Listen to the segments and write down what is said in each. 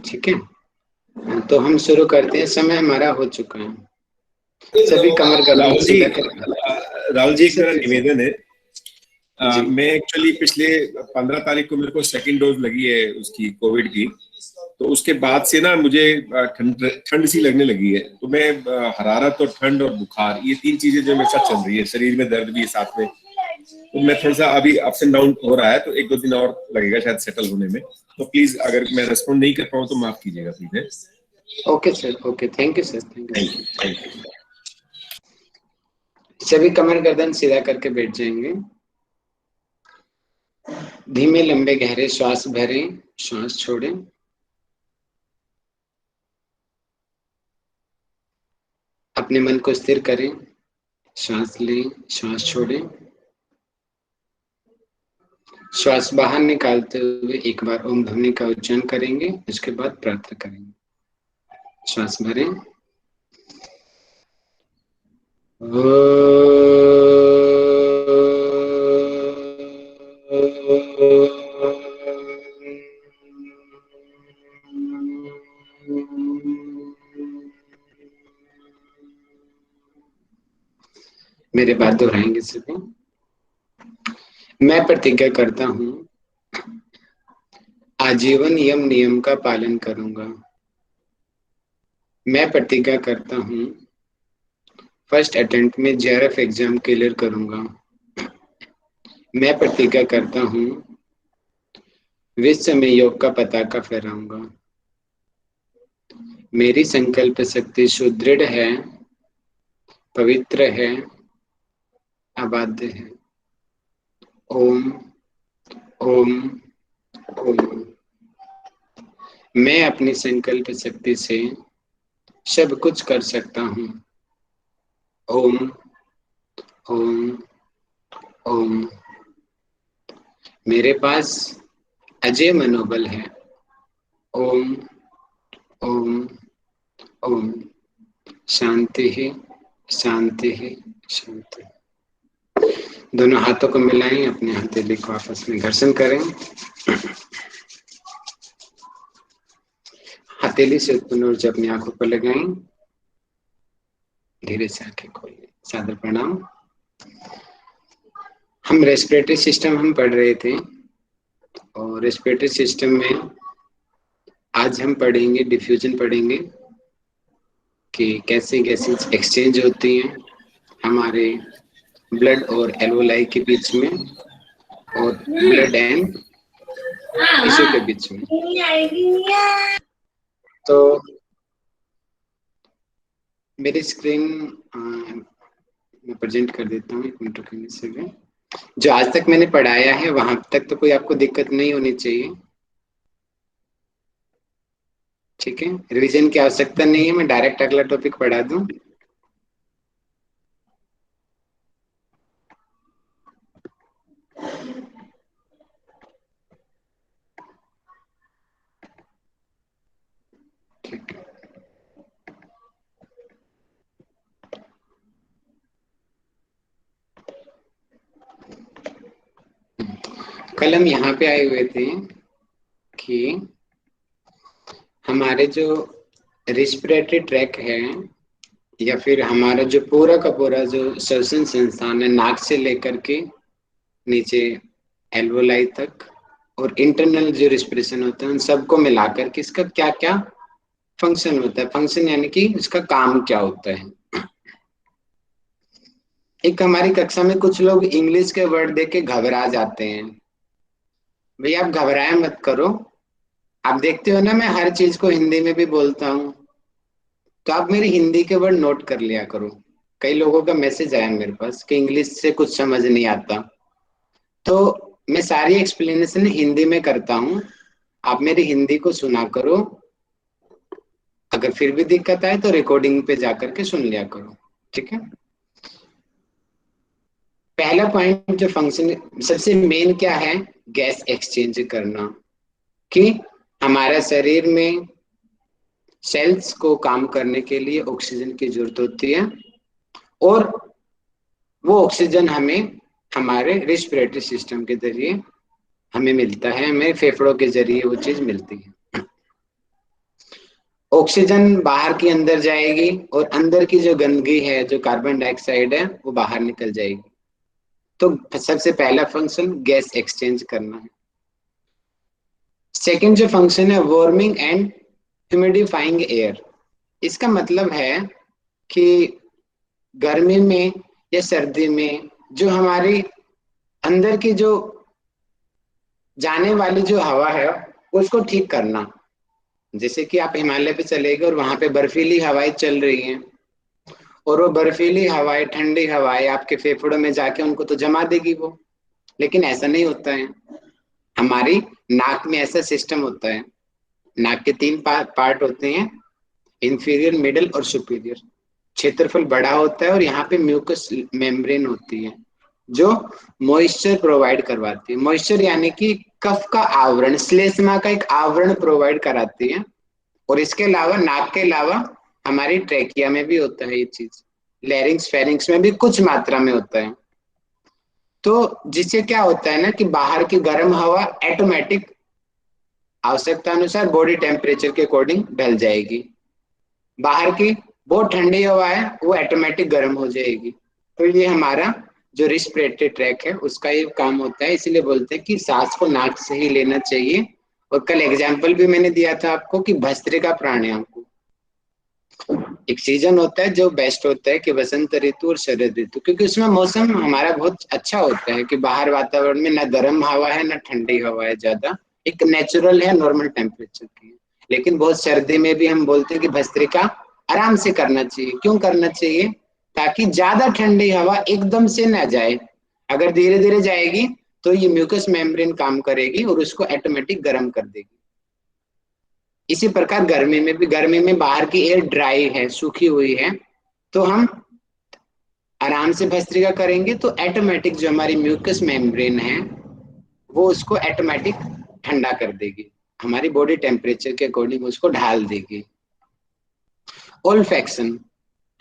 ठीक है, तो हम शुरू करते हैं। समय हमारा हो चुका है। सभी कमर गर्दन राहुल जी, सीधा कर। राहुल जी जी एक सर, मेरा जी सर। निवेदन है। जी मैं एक्चुअली पिछले 15 तारीख को मेरे को सेकंड डोज लगी है उसकी, कोविड की। तो उसके बाद से ना मुझे ठंड ठंड सी लगने लगी है। तो मैं हरारत और ठंड और बुखार, ये तीन चीजें जो मेरे साथ चल रही है, शरीर में दर्द भी है साथ में। तो मैं थोड़ा सा अभी अप्स एंड डाउन हो रहा है, तो 1-2 दिन और लगेगा शायद सेटल होने में। तो प्लीज अगर मैं रेस्पॉन्ड नहीं कर पाऊँ तो माफ कीजिएगा please. Okay sir, okay, thank you sir, thank you thank sir. You, thank you. सभी कमर गर्दन सीधा करके बैठ जाएंगे। धीमे लंबे गहरे श्वास भरें, श्वास छोड़ें। अपने मन को स्थिर करें। श्वास लें, श्वास छोड़ें। श्वास बाहर निकालते हुए एक बार ओम ध्वनि का उच्चारण करेंगे, उसके बाद प्रार्थना करेंगे। श्वास भरें। मेरे बात दोहराएंगे सभी। मैं प्रतिज्ञा करता हूं, आजीवन यम नियम का पालन करूंगा। मैं प्रतिज्ञा करता हूं, फर्स्ट अटेम्प्ट में जेआरएफ एग्जाम क्लियर करूंगा। मैं प्रतिज्ञा करता हूं, विश्व में योग का पताका फहराऊंगा। मेरी संकल्प शक्ति सुदृढ़ है, पवित्र है, अबाध्य है। ओम ओम ओम। मैं अपनी संकल्प शक्ति से सब कुछ कर सकता हूँ। ओम ओम ओम। मेरे पास अजय मनोबल है। ओम ओम ओम। शांति ही शांति ही शांति। दोनों हाथों को मिलाएं, अपने हथेली को आपस में घर्षण करें। हथेली से उत्पन्न ऊर्जा अपनी आंखों पर लगाएं। धीरे से आंखें खोलें। सादर प्रणाम। हम रेस्पिरेटरी सिस्टम हम पढ़ रहे थे, और रेस्पिरेटरी सिस्टम में आज हम पढ़ेंगे, डिफ्यूजन पढ़ेंगे कि कैसे गैसेज एक्सचेंज होती हैं हमारे ब्लड और एल्वोलाई के बीच में, और ब्लड एंड टिश्यू के बीच में। तो मेरी स्क्रीन मैं प्रेजेंट कर देता हूँ, एक मिनट रुकेंगे सभी। जो आज तक मैंने पढ़ाया है वहां तक तो कोई आपको दिक्कत नहीं होनी चाहिए। ठीक है, रिवीजन की आवश्यकता नहीं है, मैं डायरेक्ट अगला टॉपिक पढ़ा दूं। ठीक है, कल हम यहाँ पे आए हुए थे कि हमारे जो रिस्पिरेटरी ट्रैक है, या फिर हमारा जो पूरा का पूरा जो श्वसन संस्थान है, नाक से लेकर के नीचे एल्वोलाई तक, और इंटरनल जो रिस्पिरेशन होता है, उन सबको मिलाकर के इसका क्या क्या फंक्शन होता है। फंक्शन यानी कि इसका काम क्या होता है। एक हमारी कक्षा में कुछ लोग इंग्लिश के वर्ड देख के घबरा जाते हैं। भैया आप घबराए मत करो। आप देखते हो ना, मैं हर चीज को हिंदी में भी बोलता हूँ, तो आप मेरी हिंदी के वर्ड नोट कर लिया करो। कई लोगों का मैसेज आया मेरे पास कि इंग्लिश से कुछ समझ नहीं आता, तो मैं सारी एक्सप्लेनेशन हिंदी में करता हूँ। आप मेरी हिंदी को सुना करो। अगर फिर भी दिक्कत आए तो रिकॉर्डिंग पे जाकर के सुन लिया करो। ठीक है। पहला पॉइंट जो फंक्शन सबसे मेन क्या है, गैस एक्सचेंज करना। कि हमारे शरीर में सेल्स को काम करने के लिए ऑक्सीजन की जरूरत होती है, और वो ऑक्सीजन हमें हमारे रेस्पिरेटरी सिस्टम के जरिए हमें मिलता है, हमें फेफड़ों के जरिए वो चीज मिलती है। ऑक्सीजन बाहर की अंदर जाएगी और अंदर की जो गंदगी है, जो कार्बन डाइऑक्साइड है, वो बाहर निकल जाएगी। तो सबसे पहला फंक्शन गैस एक्सचेंज करना है। सेकंड जो फंक्शन है वार्मिंग एंड ह्यूमिडिफाइंग एयर। इसका मतलब है कि गर्मी में या सर्दी में जो हमारी अंदर की जो जाने वाली जो हवा है उसको ठीक करना। जैसे कि आप हिमालय पे चले गए और वहां पे बर्फीली हवाएं चल रही हैं, और वो बर्फीली हवाएं, ठंडी हवाएं आपके फेफड़ों में जाके उनको तो जमा देगी वो। लेकिन ऐसा नहीं होता है। हमारी नाक में ऐसा सिस्टम होता है। नाक के तीन पार्ट होते हैं, इंफीरियर, मिडल और सुपीरियर। क्षेत्रफल बड़ा होता है और यहाँ पे म्यूकस मेम्ब्रेन होती है जो मॉइस्चर प्रोवाइड करवाती है। मॉइस्चर यानी कि कफ का आवरण, श्लेष्मा का एक आवरण प्रोवाइड कराती है। और इसके अलावा नाक के अलावा हमारी ट्रेकिया में भी होता है ये चीज, लैरिंग्स फेरिंग्स में भी कुछ मात्रा में होता है। तो जिससे क्या होता है ना कि बाहर की गर्म हवा ऑटोमेटिक आवश्यकता अनुसार बॉडी टेम्परेचर के अकॉर्डिंग ढल जाएगी। बाहर की बहुत ठंडी हवा है वो ऑटोमेटिक गर्म हो जाएगी। तो ये हमारा जो रिस्पिरेटरी ट्रैक है उसका ये काम होता है। इसीलिए बोलते हैं कि सांस को नाक से ही लेना चाहिए। और कल एग्जाम्पल भी मैंने दिया था आपको कि भस्त्रिका प्राणायाम को। एक सीजन होता है जो बेस्ट होता है कि वसंत ऋतु और शरद ऋतु, क्योंकि उसमें मौसम हमारा बहुत अच्छा होता है कि बाहर वातावरण में ना गर्म हवा है ना ठंडी हवा है, ज्यादा एक नेचुरल है, नॉर्मल टेम्परेचर की है। लेकिन बहुत सर्दी में भी हम बोलते हैं कि भस्त्रिका आराम से करना चाहिए। क्यों करना चाहिए? ताकि ज्यादा ठंडी हवा एकदम से ना जाए। अगर धीरे धीरे जाएगी तो ये म्यूकस मेम्ब्रेन काम करेगी और उसको ऑटोमेटिक गर्म कर देगी। इसी प्रकार गर्मी में भी, गर्मी में बाहर की एयर ड्राई है, सूखी हुई है, तो हम आराम से भस्त्रिका करेंगे तो ऑटोमेटिक जो हमारी म्यूकस मेम्ब्रेन है वो उसको ऑटोमेटिक ठंडा कर देगी, हमारी बॉडी टेम्परेचर के अकॉर्डिंग उसको ढाल देगी। ओल्फैक्शन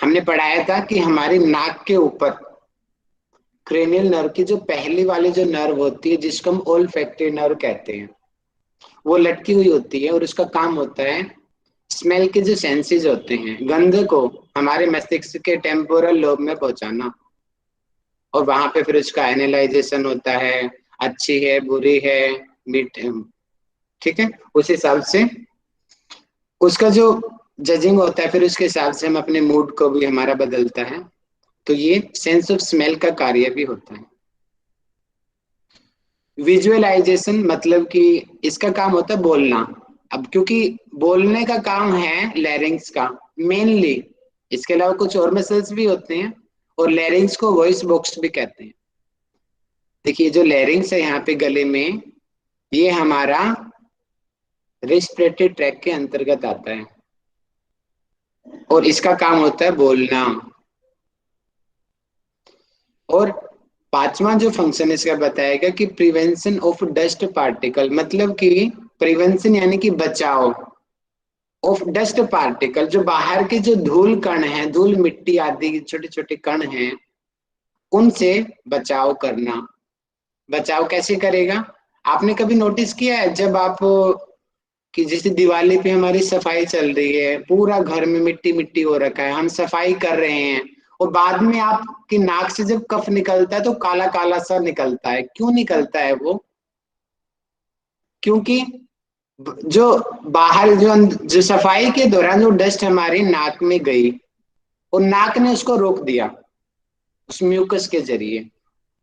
हमने पढ़ाया था कि हमारी नाक के ऊपर क्रेनियल नर्व की जो पहली वाली जो नर्व होती है जिसको हम ओल्फैक्टरी नर्व कहते हैं, वो लटकी हुई होती है और उसका काम होता है स्मेल के जो सेंसेस होते हैं, गंध को हमारे मस्तिष्क के टेम्पोरल लोब में पहुंचाना। और वहां पे फिर उसका एनालाइजेशन होता है, अच्छी है, बुरी है, मीठ, ठीक है, उस हिसाब से उसका जो जजिंग होता है, फिर उसके हिसाब से हम अपने मूड को भी हमारा बदलता है। तो ये सेंस ऑफ स्मेल का कार्य भी होता है। विजुअलाइजेशन मतलब कि इसका काम होता है बोलना। अब क्योंकि बोलने का काम है लैरिंग्स का मेनली, इसके अलावा कुछ और मसल्स भी होते हैं, और लैरिंग्स को वॉइस बॉक्स भी कहते हैं। देखिए जो लैरिंग्स है यहाँ पे गले में, ये हमारा रेस्पिरेटरी ट्रैक के अंतर्गत आता है और इसका काम होता है बोलना। और पांचवा जो फंक्शन इसका बताएगा कि प्रिवेंशन ऑफ डस्ट पार्टिकल, मतलब कि प्रिवेंशन यानी कि बचाव ऑफ डस्ट पार्टिकल, जो बाहर के जो धूल कण हैं, धूल मिट्टी आदि छोटे छोटे कण हैं, उनसे बचाव करना। बचाव कैसे करेगा? आपने कभी नोटिस किया है जब आप कि जैसे दिवाली पे हमारी सफाई चल रही है, पूरा घर में मिट्टी मिट्टी हो रखा है, हम सफाई कर रहे हैं, और बाद में आपकी नाक से जब कफ निकलता है तो काला काला सा निकलता है। क्यों निकलता है वो? क्योंकि जो बाहर जो सफाई के दौरान जो डस्ट हमारी नाक में गई और नाक ने उसको रोक दिया उस म्यूकस के जरिए,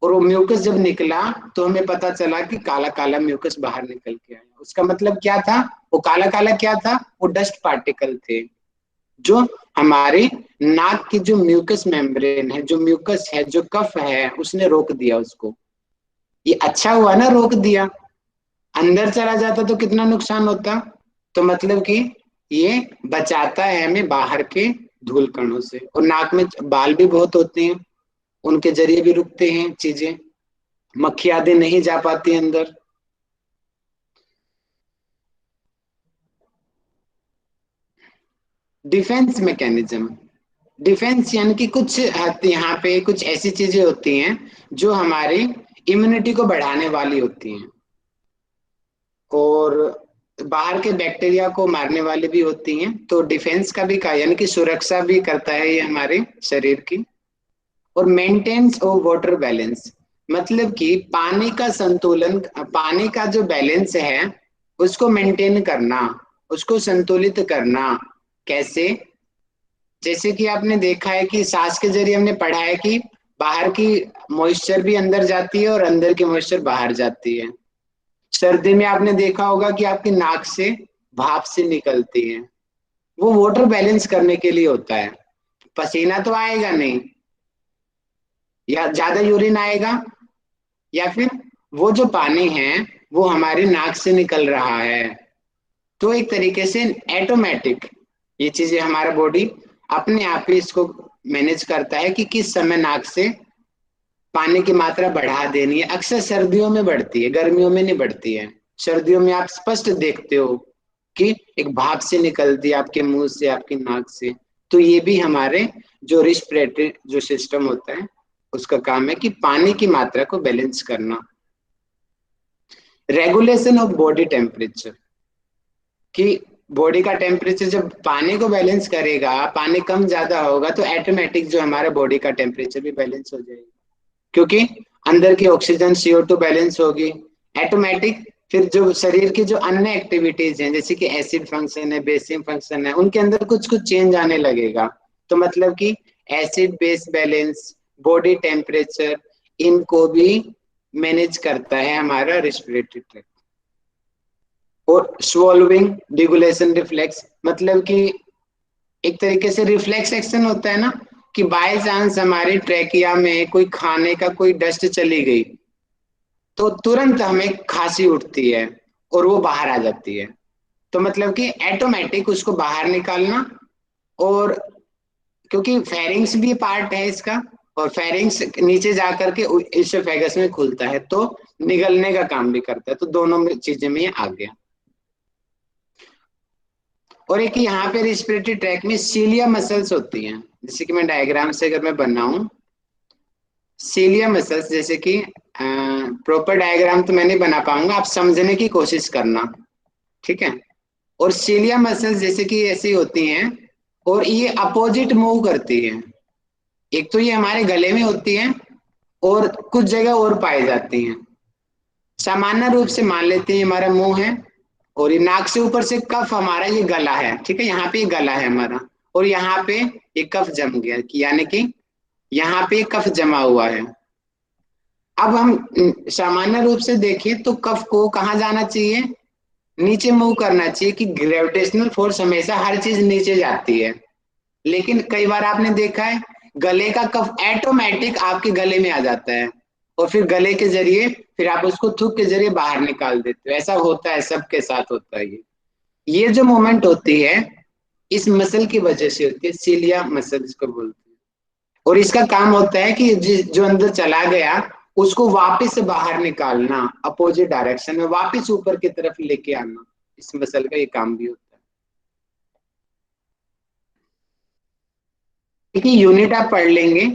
और वो म्यूकस जब निकला तो हमें पता चला कि काला काला म्यूकस बाहर निकल के आया। उसका मतलब क्या था? वो काला काला क्या था? वो डस्ट पार्टिकल थे जो हमारे नाक की जो म्यूकस मेम्ब्रेन है, जो म्यूकस है, जो कफ है, उसने रोक दिया उसको। ये अच्छा हुआ ना, रोक दिया। अंदर चला जाता तो कितना नुकसान होता। तो मतलब कि ये बचाता है हमें बाहर के धूल कणों से। और नाक में बाल भी बहुत होते हैं, उनके जरिए भी रुकते हैं चीजें, मक्खी आदि नहीं जा पाती अंदर। डिफेंस मैकेनिज्म, डिफेंस यानी कि कुछ यहाँ पे कुछ ऐसी चीजें होती हैं जो हमारी इम्यूनिटी को बढ़ाने वाली होती हैं। और बाहर के बैक्टीरिया को मारने वाली भी होती हैं, तो डिफेंस का भी का यानी कि सुरक्षा भी करता है ये हमारे शरीर की। और मेंटेन्स और वाटर बैलेंस, मतलब कि पानी का संतुलन, पानी का जो बैलेंस है उसको मेंटेन करना, उसको संतुलित करना। कैसे? जैसे कि आपने देखा है कि सांस के जरिए हमने पढ़ा है कि बाहर की मॉइस्चर भी अंदर जाती है और अंदर की मॉइस्चर बाहर जाती है। सर्दी में आपने देखा होगा कि आपकी नाक से भाप से निकलती है, वो वाटर बैलेंस करने के लिए होता है। पसीना तो आएगा नहीं, या ज्यादा यूरिन आएगा, या फिर वो जो पानी है वो हमारी नाक से निकल रहा है। तो एक तरीके से ऑटोमेटिक ये चीजें हमारा बॉडी अपने आप ही इसको मैनेज करता है कि किस समय नाक से पानी की मात्रा बढ़ा देनी है। अक्सर सर्दियों में बढ़ती है, गर्मियों में नहीं बढ़ती है। सर्दियों में आप स्पष्ट देखते हो कि एक भाप से निकलती है आपके मुंह से, आपकी नाक से। तो ये भी हमारे जो रिस्पिरेटरी जो सिस्टम होता है उसका काम है कि पानी की मात्रा को बैलेंस करना। रेगुलेशन ऑफ बॉडी टेम्परेचर, कि बॉडी का टेम्परेचर जब पानी को बैलेंस करेगा, पानी कम ज्यादा होगा तो ऑटोमेटिक जो हमारा बॉडी का टेम्परेचर भी बैलेंस हो जाएगा, क्योंकि अंदर की ऑक्सीजन CO2 बैलेंस होगी ऑटोमेटिक। फिर जो शरीर की जो अन्य एक्टिविटीज हैं जैसे कि एसिड फंक्शन है, बेसिक फंक्शन है, उनके अंदर कुछ कुछ चेंज आने लगेगा। तो मतलब कि acid base balance, body temperature, इनको भी मैनेज करता है हमारा रेस्पिरेटरी ट्रैक्ट। और स्वॉल्विंग डिगुलेशन रिफ्लेक्स, मतलब कि एक तरीके से रिफ्लेक्स एक्शन होता है ना, कि बाय चांस हमारे ट्रेकिया में कोई खाने का कोई डस्ट चली गई तो तुरंत हमें खांसी उठती है और वो बाहर आ जाती है। तो मतलब कि ऑटोमेटिक उसको बाहर निकालना। और क्योंकि फेरिंग्स भी पार्ट है इसका, और फेरिंग्स नीचे जा करके इसोफेगस में खुलता है तो निगलने का काम भी करता है। तो दोनों में चीजें में ये आ गया। और एक यहाँ पे रिस्पिरेटरी ट्रैक में सीलिया मसल्स होती हैं, जैसे कि मैं डायग्राम से अगर मैं बनाऊं सीलिया मसल्स, जैसे कि प्रॉपर डायग्राम तो मैं नहीं बना पाऊंगा, आप समझने की कोशिश करना, ठीक है। और सीलिया मसल्स जैसे कि ऐसी होती हैं और ये अपोजिट मूव करती है। एक तो ये हमारे गले में होती है और कुछ जगह और पाई जाती हैं। सामान्य रूप से मान लेते हैं हमारा मुंह है और ये नाक से ऊपर से कफ हमारा ये गला है, ठीक है, यहाँ पे ये गला है हमारा, और यहाँ पे ये कफ जम गया, कि यानी कि यहाँ पे कफ जमा हुआ है। अब हम सामान्य रूप से देखें तो कफ को कहाँ जाना चाहिए? नीचे मूव करना चाहिए, कि ग्रेविटेशनल फोर्स हमेशा हर चीज नीचे जाती है। लेकिन कई बार आपने देखा है गले का कफ ऑटोमेटिक आपके गले में आ जाता है और फिर गले के जरिए फिर आप उसको थूक के जरिए बाहर निकाल देते हो। ऐसा होता है, सबके साथ होता है ये जो मोमेंट होती है इस मसल की वजह से होती है, सीलिया मसल इसको बोलते हैं। और इसका काम होता है कि जो अंदर चला गया उसको वापस से बाहर निकालना, अपोजिट डायरेक्शन में वापस ऊपर की तरफ लेके आना, इस मसल का ये काम भी होता है। ठीक है, यूनिट आप पढ़ लेंगे।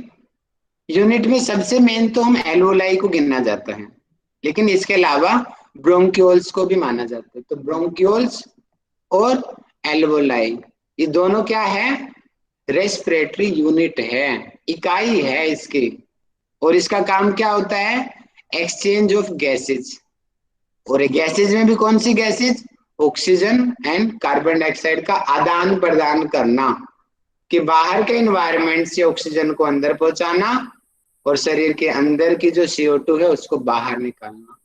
यूनिट में सबसे मेन तो हम एल्वोलाई को गिनना जाता है, लेकिन इसके अलावा ब्रोंक्यूल्स को भी माना जाता है। तो ब्रोंक्यूल्स और एल्वोलाई ये दोनों क्या है? रेस्पिरेटरी यूनिट है, इकाई है इसकी। और इसका काम क्या होता है? Exchange of gases. और गैसेज में भी कौन सी gases? Oxygen and carbon dioxide का आदान प्रदान करना, कि बाहर के इन्वायरमेंट से ऑक्सीजन को अंदर पहुंचाना और शरीर के अंदर की जो CO2 है उसको बाहर निकालना।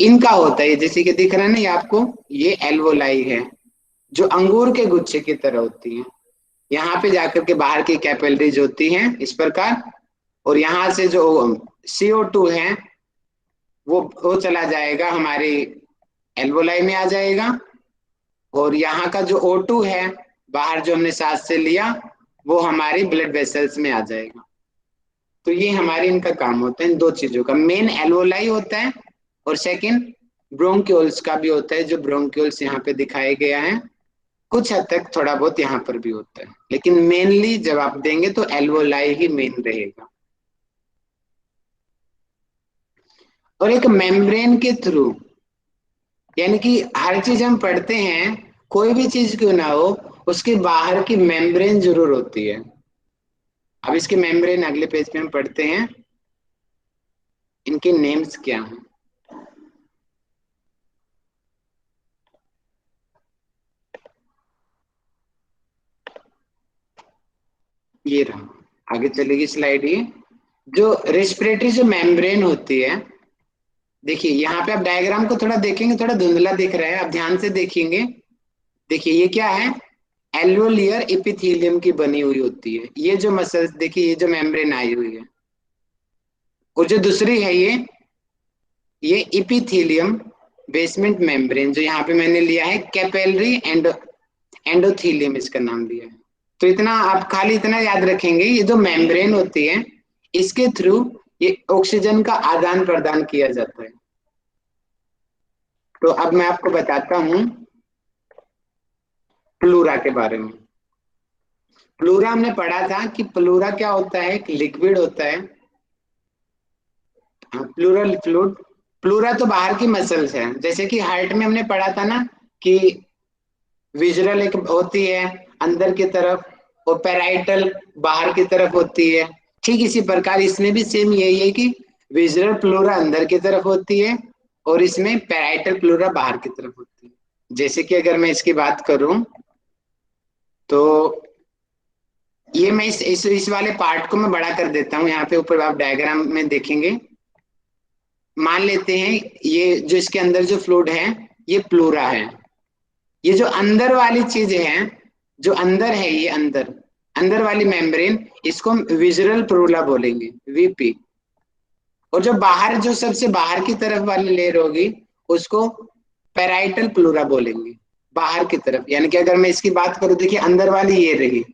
इनका होता है, जैसे कि दिख रहा है ना ये आपको, ये एल्वोलाई है जो अंगूर के गुच्छे की तरह होती है। यहाँ पे जाकर के बाहर की कैपिलरीज होती हैं इस प्रकार, और यहाँ से जो CO2 है वो चला जाएगा हमारी एल्वोलाई में आ जाएगा। और यहाँ का जो O2 है बाहर जो हमने सांस से लिया वो हमारी ब्लड वेसल्स में आ जाएगा। तो ये हमारे इनका काम होता है, इन दो चीजों का। मेन एल्वोलाई होता है और सेकंड ब्रोंक्यूल्स का भी होता है, जो ब्रोंक्यूल्स यहाँ पे दिखाए गया है। कुछ हद तक थोड़ा बहुत यहाँ पर भी होता है, लेकिन मेनली जब आप देंगे तो एल्वोलाई ही मेन रहेगा। और एक मेम्ब्रेन के थ्रू यानी कि हर चीज हम पढ़ते हैं, कोई भी चीज क्यों ना हो, उसके बाहर की मेम्ब्रेन जरूर होती है। अब इसके मेम्ब्रेन अगले पेज पे हम पढ़ते हैं, इनके नेम्स क्या हैं। ये रहा, आगे चलेगी स्लाइड। ये जो रेस्पिरेटरी जो मेम्ब्रेन होती है, देखिए यहाँ पे आप डायग्राम को थोड़ा देखेंगे, थोड़ा धुंधला दिख रहा है, आप ध्यान से देखेंगे। देखिए ये क्या है, एल्वेओलियर एपिथेलियम की बनी हुई होती है ये जो मसल्स, देखिए ये जो मेम्ब्रेन आई हुई है। और जो दूसरी है ये एपिथेलियम बेसमेंट मेम्ब्रेन, जो यहाँ पे मैंने लिया है कैपिलरी एंडोथेलियम, इसका नाम दिया है। तो इतना आप खाली इतना याद रखेंगे, ये जो मेम्ब्रेन होती है, इसके थ्रू ये ऑक्सीजन का आदान प्रदान किया जाता है। तो अब मैं आपको बताता हूँ प्लूरा के बारे में। प्लूरा हमने पढ़ा था कि प्लूरा क्या होता है, एक लिक्विड होता है। प्लूरल फ्लूइड, प्लूरा तो बाहर की मसल्स है, जैसे कि हार्ट में हमने पढ़ा था ना कि विजरल एक होती है अंदर की तरफ, और पेराइटल बाहर की तरफ होती है। ठीक इसी प्रकार इसमें भी सेम यही है कि विजरल प्लूरा अंदर की तरफ होती है और इसमें पेराइटल प्लूरा बाहर की तरफ होती है। जैसे कि अगर मैं इसकी बात करूं, तो ये मैं इस वाले पार्ट को मैं बड़ा कर देता हूँ। यहाँ पे ऊपर आप डायग्राम में देखेंगे, मान लेते हैं ये जो इसके अंदर जो फ्लूइड है ये प्लूरा है। ये जो अंदर वाली चीज है, जो अंदर है, ये अंदर अंदर वाली मेम्ब्रेन, इसको हम विजुअल प्लूरा बोलेंगे, वीपी। और जो बाहर, जो सबसे बाहर की तरफ वाली लेयर होगी, उसको पेराइटल प्लूरा बोलेंगे, बाहर की तरफ। यानी कि अगर मैं इसकी बात करूं, देखिए अंदर वाली ये रही,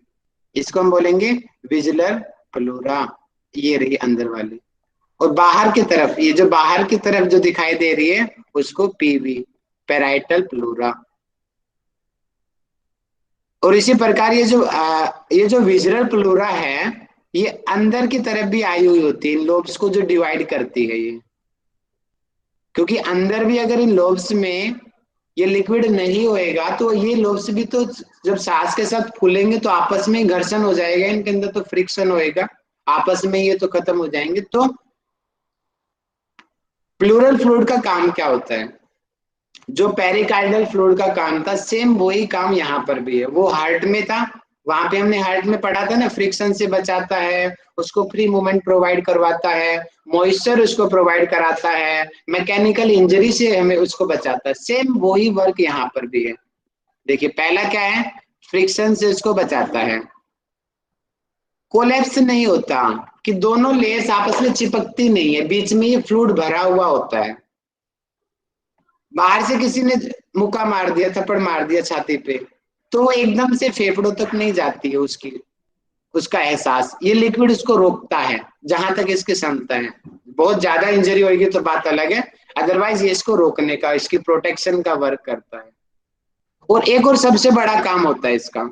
इसको हम बोलेंगे विजुअल प्लूरा, ये रही अंदर वाली। और बाहर की तरफ, ये जो बाहर की तरफ जो दिखाई दे रही है, उसको पीवी, पेराइटल प्लूरा। और इसी प्रकार ये जो विजुअल प्लूरा है, ये अंदर की तरफ भी आई हुई होती है, इन लोब्स को जो डिवाइड करती है ये। क्योंकि अंदर भी अगर इन लोब्स में ये लिक्विड नहीं होएगा, तो ये लोब्स भी तो जब सांस के साथ फूलेंगे तो आपस में घर्षण हो जाएगा, इनके अंदर तो फ्रिक्शन होएगा, आपस में ये तो खत्म हो जाएंगे। तो प्लूरल फ्लूइड का काम क्या होता है, जो पेरिकार्डियल फ्लूइड का काम था, सेम वही काम यहाँ पर भी है। वो हार्ट में था, वहां पे हमने हार्ट में पढ़ा था ना, फ्रिक्शन से बचाता है, उसको फ्री मूवमेंट प्रोवाइड करवाता है, मॉइस्चर उसको प्रोवाइड कराता है, मैकेनिकल इंजरी से हमें उसको बचाता है। सेम वही वर्क यहाँ पर भी है। देखिए पहला क्या है, फ्रिक्शन से उसको बचाता है, कोलैप्स नहीं होता, कि दोनों लेयर्स आपस में चिपकती नहीं है, बीच में ये फ्लूइड भरा हुआ होता है। बाहर से किसी ने मुक्का मार दिया, थप्पड़ मार दिया छाती पे, तो वो एकदम से फेफड़ों तक नहीं जाती है उसकी, उसका एहसास, ये लिक्विड उसको रोकता है जहां तक इसकी क्षमता है। बहुत ज्यादा इंजरी होगी तो बात अलग है, अदरवाइज ये इसको रोकने का, इसकी प्रोटेक्शन का वर्क करता है। और एक और सबसे बड़ा काम होता है इसका,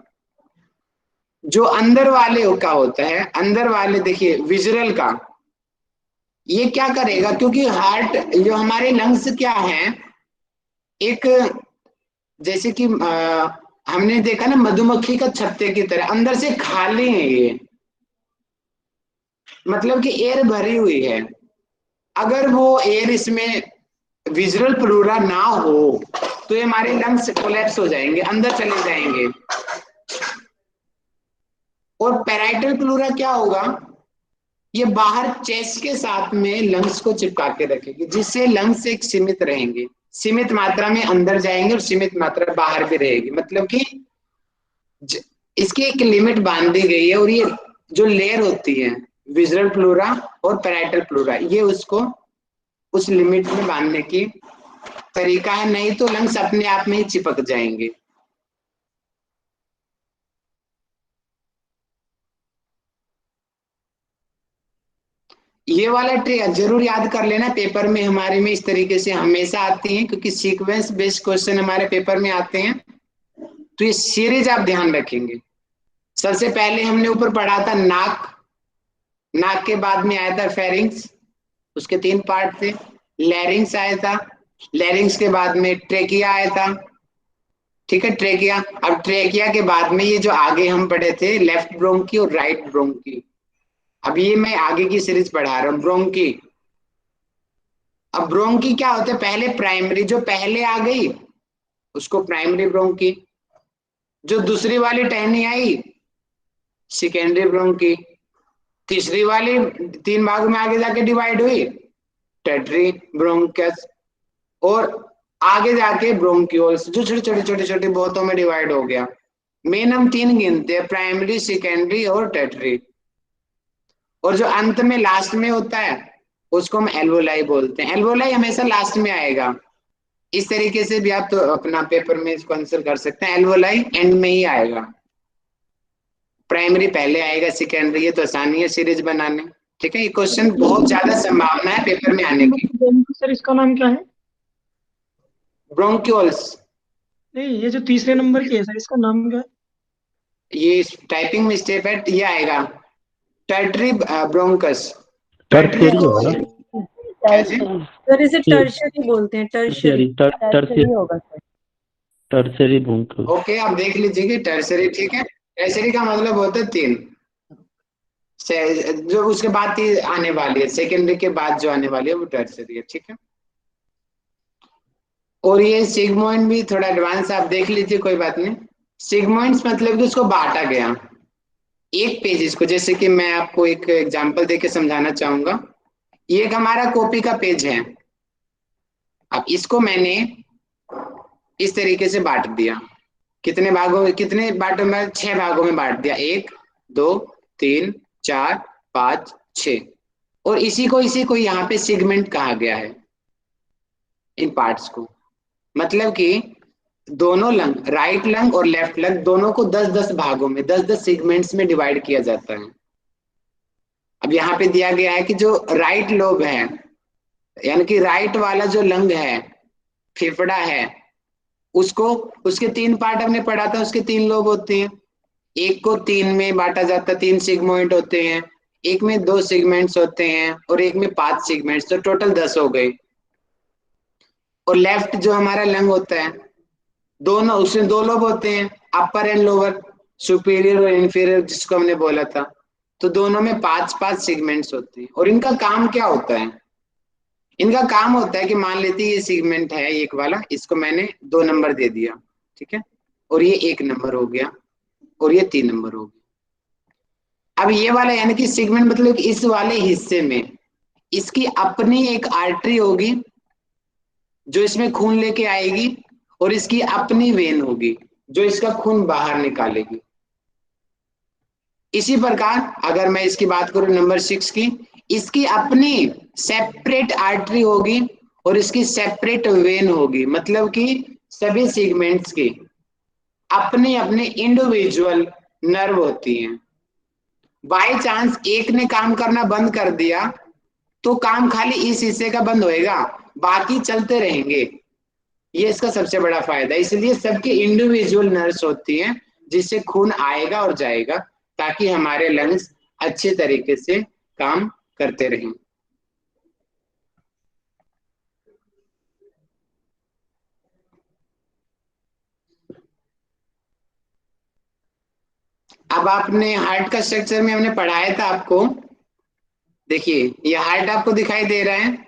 जो अंदर वाले का होता है, अंदर वाले देखिए विजुअल का, ये क्या करेगा, क्योंकि हार्ट, जो हमारे लंग्स क्या है, एक, जैसे कि हमने देखा ना मधुमक्खी का छत्ते की तरह, अंदर से खाली है ये, मतलब कि एयर भरी हुई है। अगर वो एयर इसमें विजुअल प्लूरा ना हो, तो ये हमारे लंग्स कोलैप्स हो जाएंगे, अंदर चले जाएंगे। और पेराइटल प्लूरा क्या होगा, ये बाहर चेस्ट के साथ में लंग्स को चिपका के रखेगी, जिससे लंग्स एक सीमित रहेंगे, सीमित मात्रा में अंदर जाएंगे और सीमित मात्रा बाहर भी रहेगी। मतलब कि इसकी एक लिमिट बांध दी गई है, और ये जो लेयर होती है विजुअल प्लूरा और पेराइटल प्लूरा, ये उसको उस लिमिट में बांधने की तरीका है, नहीं तो लंग्स अपने आप में ही चिपक जाएंगे। ये वाला ट्रिक जरूर याद कर लेना, पेपर में हमारे में इस तरीके से हमेशा आती है, क्योंकि सीक्वेंस बेस्ड क्वेश्चन हमारे पेपर में आते हैं। तो ये सीरीज आप ध्यान रखेंगे। सबसे पहले हमने ऊपर पढ़ा था नाक, नाक के बाद में आया था फेरिंग्स, उसके तीन पार्ट थे। लैरिंग्स आया था, लैरिंग्स के बाद में ट्रेकिया आया था, ठीक है, ट्रेकिया। अब ट्रेकिया के बाद में ये जो आगे हम पढ़े थे लेफ्ट ब्रोंकी और राइट ब्रोंकी, अब ये मैं आगे की सीरीज पढ़ा रहा हूँ ब्रोंकी। अब ब्रोंकी क्या होता है, पहले प्राइमरी जो पहले आ गई उसको प्राइमरी ब्रोंकी, जो दूसरी वाली टहनी आई सेकेंडरी ब्रोंकी, तीसरी वाली 3 भागों में आगे जाके डिवाइड हुई टेट्री ब्रोंकस, और आगे जाके ब्रोंक्यूल्स जो छोटे छोटे छोटे छोटे बहुतों में डिवाइड हो गया। मेन हम 3 गिनते हैं, प्राइमरी सेकेंडरी और टेट्री, और जो अंत में लास्ट में होता है उसको हम एल्वोलाई बोलते हैं। एल्वोलाई हमेशा लास्ट में आएगा। इस तरीके से भी आप तो अपना पेपर में इसको आंसर कर सकते हैं, एल्वोलाई एंड में ही आएगा, प्राइमरी पहले आएगा, सेकेंडरी, ये तो आसानी है सीरीज बनाने। ठीक है, ये क्वेश्चन बहुत ज्यादा संभावना है पेपर में आने की। सर इसका नाम क्या है? ब्रोंक्यूल्स। नहीं, ये जो तीसरे नंबर की है सर, इसका नाम क्या है? ये टाइपिंग मिस्टेक है, ये आएगा टर्टरी ब्रोंकस। टर्शियरी होगा ना? कैसे? सर इसे टर्शियरी बोलते हैं, टर्शियरी। टर्शियरी होगा सर। Tertiary bronchus. ओके, आप देख लीजिए टर्सरी, ठीक है। टर्सरी का मतलब होता है 3 जो उसके बाद ही आने वाली है, सेकेंडरी के बाद जो आने वाली है वो टर्सरी है, ठीक है। और ये सिग्मोइड भी थोड़ा एडवांस आप देख लीजिए, कोई बात नहीं। सिग्मोइड्स मतलब कि उसको बांटा गया एक पेजेस को, जैसे कि मैं आपको एक एग्जांपल देके समझाना चाहूंगा। ये एक हमारा कॉपी का पेज है, अब इसको मैंने इस तरीके से बांट दिया, कितने भागों में, कितने बांटों में, 6 भागों में बांट दिया, 1 2 3 4 5 6, और इसी को यहाँ पे सेगमेंट कहा गया है इन पार्ट्स को। मतलब कि दोनों लंग, राइट लंग और लेफ्ट लंग, दोनों को 10-10 भागों में 10-10 सेगमेंट्स में डिवाइड किया जाता है। अब यहाँ पे दिया गया है कि जो राइट लोब है, यानी कि राइट वाला जो लंग है, फेफड़ा है, उसको, उसके 3 पार्ट हमने पढ़ा था, उसके 3 लोब होते हैं। एक को 3 में बांटा जाता है, 3 सेगमेंट होते हैं, एक में 2 सेगमेंट्स होते हैं, और एक में 5 सेगमेंट्स, तो टोटल 10 हो गए। और लेफ्ट जो हमारा लंग होता है, दोनों, उसमें 2 लोब होते हैं, अपर एंड लोअर, सुपीरियर और इंफीरियर जिसको हमने बोला था। तो दोनों में 5-5 सेगमेंट्स होते हैं। और इनका काम क्या होता है, इनका काम होता है कि मान लेते हैं ये सेगमेंट है एक वाला, इसको मैंने 2 नंबर दे दिया, ठीक है, और ये 1 नंबर हो गया, और ये 3 नंबर हो गया। अब ये वाला यानी कि सेगमेंट मतलब इस वाले हिस्से में इसकी अपनी एक आर्टरी होगी जो इसमें खून लेके आएगी, और इसकी अपनी वेन होगी जो इसका खून बाहर निकालेगी। इसी प्रकार अगर मैं इसकी बात करूं नंबर 6 की, इसकी अपनी सेपरेट आर्टरी होगी और इसकी सेपरेट वेन होगी, मतलब कि सभी सेगमेंट्स की अपने अपने इंडिविजुअल नर्व होती हैं। बाय चांस एक ने काम करना बंद कर दिया तो काम खाली इस हिस्से का बंद होएगा, बाकी चलते रहेंगे। ये इसका सबसे बड़ा फायदा है, इसलिए सबकी इंडिविजुअल नर्व्स होती हैं जिससे खून आएगा और जाएगा, ताकि हमारे लंग्स अच्छे तरीके से काम करते रहें। अब आपने हार्ट का स्ट्रक्चर में हमने पढ़ाया था आपको, देखिए ये हार्ट आपको दिखाई दे रहा है,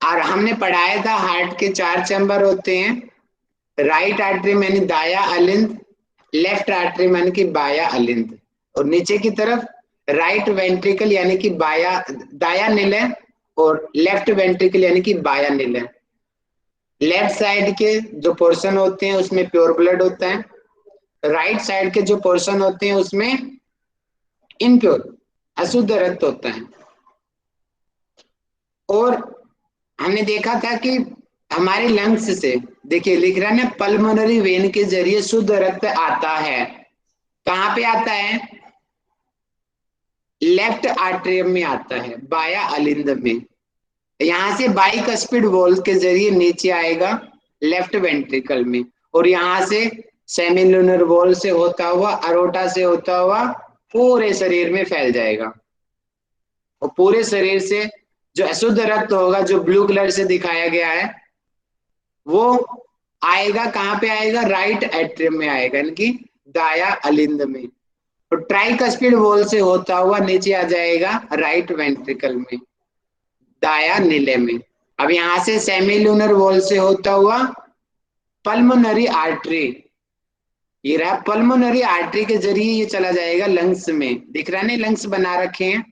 और हमने पढ़ाया था हार्ट के 4 चैम्बर होते हैं। राइट आर्टरी मैंने दाया अलिंद, लेफ्ट आर्टरी मैंने कि बाया अलिंद, और नीचे की तरफ राइट वेंट्रिकल यानी कि बाया, दाया निलय, और लेफ्ट वेंट्रिकल यानी कि बाया निलय। लेफ्ट साइड के जो पोर्शन होते हैं उसमें प्योर ब्लड होता है, राइट साइड के जो पोर्शन होते हैं उसमें इनप्योर, अशुद्ध रक्त होता है। और हमने देखा था कि हमारे लंग्स से, देखिए लिख रहा है ना, पल्मोनरी वेन के जरिए शुद्ध रक्त आता है। कहाँ पे आता है, लेफ्ट आर्टरियम में आता है, बाया अलिंद में। यहां से बाइकस्पिड वॉल्व के जरिए नीचे आएगा लेफ्ट वेंट्रिकल में, और यहां से सेमिलुनर वॉल से होता हुआ, अरोटा से होता हुआ पूरे शरीर में फैल जाएगा। और पूरे शरीर से जो अशुद्ध रक्त होगा, जो ब्लू कलर से दिखाया गया है, वो आएगा कहाँ पे आएगा, राइट एट्रियम में आएगा, यानी कि दाया अलिंद में। तो ट्राइकस्पिड वॉल से होता हुआ नीचे आ जाएगा राइट वेंट्रिकल में, दाया नीले में। अब यहां से सेमिलुनर वॉल से होता हुआ पल्मोनरी आर्टरी, ये रहा पल्मोनरी आर्टरी के जरिए ये चला जाएगा लंग्स में, दिख रहा नहीं लंग्स बना रखे हैं।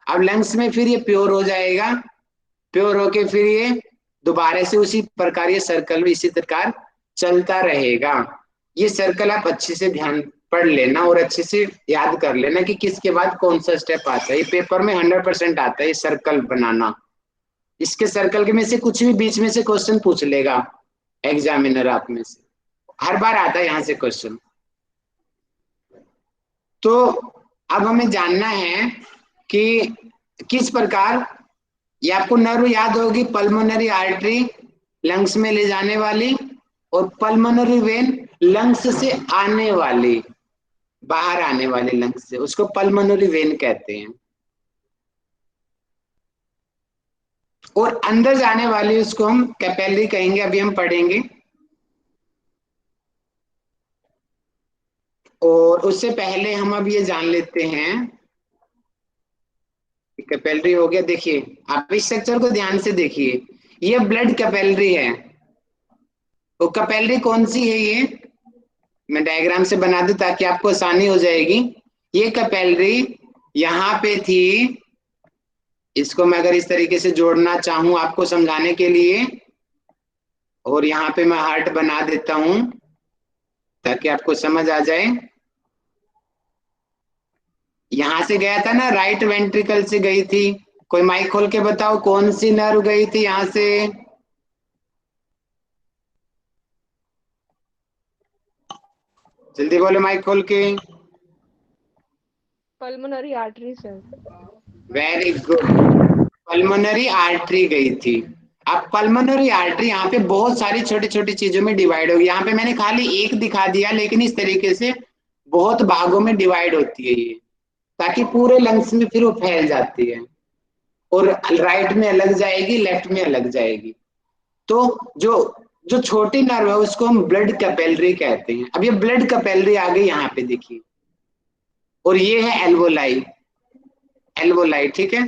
अब लंग्स में फिर ये प्योर हो जाएगा, प्योर होके फिर ये दोबारा से उसी प्रकार ये सर्कल में इसी प्रकार चलता रहेगा। ये सर्कल आप अच्छे से ध्यान पढ़ लेना और अच्छे से याद कर लेना कि किसके बाद कौन सा स्टेप आता है। ये पेपर में 100% आता है ये सर्कल बनाना। इसके सर्कल के में से कुछ भी बीच में से क्वेश्चन पूछ लेगा एग्जामिनर आप में से, हर बार आता है यहाँ से क्वेश्चन। तो अब हमें जानना है कि किस प्रकार, ये आपको नर्व याद होगी, पल्मोनरी आर्टरी लंग्स में ले जाने वाली और पल्मोनरी वेन लंग्स से आने वाली, बाहर आने वाली लंग्स से, उसको पल्मोनरी वेन कहते हैं। और अंदर जाने वाली उसको हम कैपिलरी कहेंगे, अभी हम पढ़ेंगे। और उससे पहले हम अब ये जान लेते हैं, कैपिलरी हो गया। देखिए आप इस स्ट्रक्चर को ध्यान से देखिए, ये ब्लड कैपिलरी है। तो कैपिलरी कौन सी है, ये मैं डायग्राम से बना दूं ताकि आपको आसानी हो जाएगी। ये कैपिलरी यहाँ पे थी, इसको मैं अगर इस तरीके से जोड़ना चाहूं आपको समझाने के लिए, और यहाँ पे मैं हार्ट बना देता हूं ताकि आपको समझ आ जाए। यहां से गया था ना, राइट वेंट्रिकल से गई थी। कोई माइक खोल के बताओ कौन सी नर्व गई थी यहां से, जल्दी बोले माइक खोल के। Pulmonary artery sir. Very good, pulmonary artery गई थी। अब पल्मोनरी आर्टरी यहाँ पे बहुत सारी छोटी छोटी चीजों में डिवाइड होगी। यहाँ पे मैंने खाली एक दिखा दिया, लेकिन इस तरीके से बहुत भागों में डिवाइड होती है ये, ताकि पूरे लंग्स में फिर वो फैल जाती है और राइट में अलग जाएगी, लेफ्ट में अलग जाएगी। तो जो जो छोटी नर्व है उसको हम ब्लड कैपिलरी कहते हैं। अब ये ब्लड कैपिलरी आ गई यहाँ पे देखिए, और ये है एल्वोलाई, एल्वोलाई, ठीक है।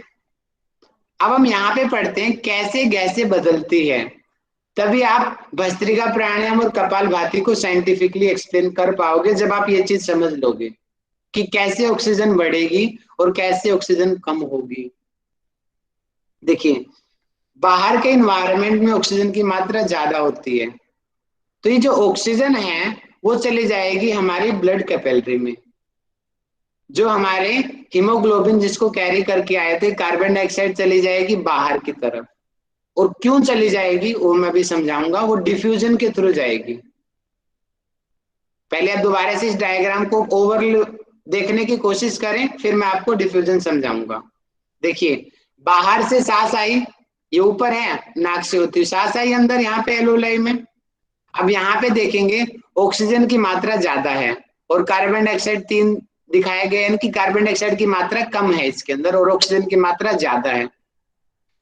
अब हम यहाँ पे पढ़ते हैं कैसे गैसें बदलती है, तभी आप भस्त्रिका प्राणायाम और कपालभाति को साइंटिफिकली एक्सप्लेन कर पाओगे, जब आप ये चीज समझ लोगे कि कैसे ऑक्सीजन बढ़ेगी और कैसे ऑक्सीजन कम होगी। देखिए बाहर के इन्वायरमेंट में ऑक्सीजन की मात्रा ज्यादा होती है, तो ये जो ऑक्सीजन है वो चली जाएगी हमारी ब्लड कैपिलरी में। जो हमारे हीमोग्लोबिन जिसको कैरी करके आए थे, कार्बन डाइऑक्साइड चली जाएगी बाहर की तरफ। और क्यों चली जाएगी वो मैं भी समझाऊंगा, वो डिफ्यूजन के थ्रू जाएगी। पहले आप दोबारा से इस डायग्राम को ओवर देखने की कोशिश करें, फिर मैं आपको डिफ्यूजन समझाऊंगा। देखिए बाहर से सांस आई, ये ऊपर है, नाक से होती है सांस आई अंदर यहाँ पे एल्वोलाई में। अब यहाँ पे देखेंगे ऑक्सीजन की मात्रा ज्यादा है और कार्बन डाइऑक्साइड 3 दिखाया गया, यानी कि कार्बन डाइऑक्साइड की मात्रा कम है इसके अंदर और ऑक्सीजन की मात्रा ज्यादा है।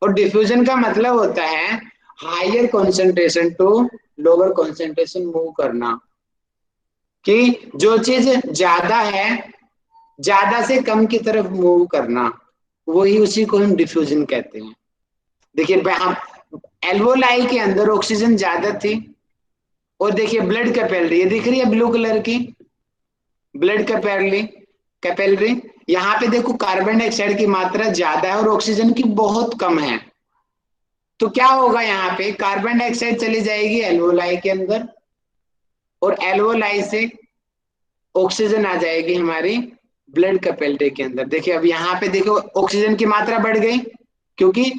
और डिफ्यूजन का मतलब होता है higher concentration to lower concentration move करना, कि जो चीज ज्यादा है ज्यादा से कम की तरफ मूव करना, वही उसी को हम डिफ्यूजन कहते हैं। देखिए एल्वोलाई के अंदर ऑक्सीजन ज्यादा थी, और देखिए ब्लड कैपिलरी ये दिख रही है ब्लू कलर की, ब्लड कैपिलरी कैपिलरी यहाँ पे देखो कार्बन डाइऑक्साइड की मात्रा ज्यादा है और ऑक्सीजन की बहुत कम है। तो क्या होगा, यहाँ पे कार्बन डाइऑक्साइड चली जाएगी एल्वोलाई के अंदर और एल्वोलाई से ऑक्सीजन आ जाएगी हमारी ब्लड कैपिलरी के अंदर। देखिए अब यहाँ पे देखो ऑक्सीजन की मात्रा बढ़ गई, क्योंकि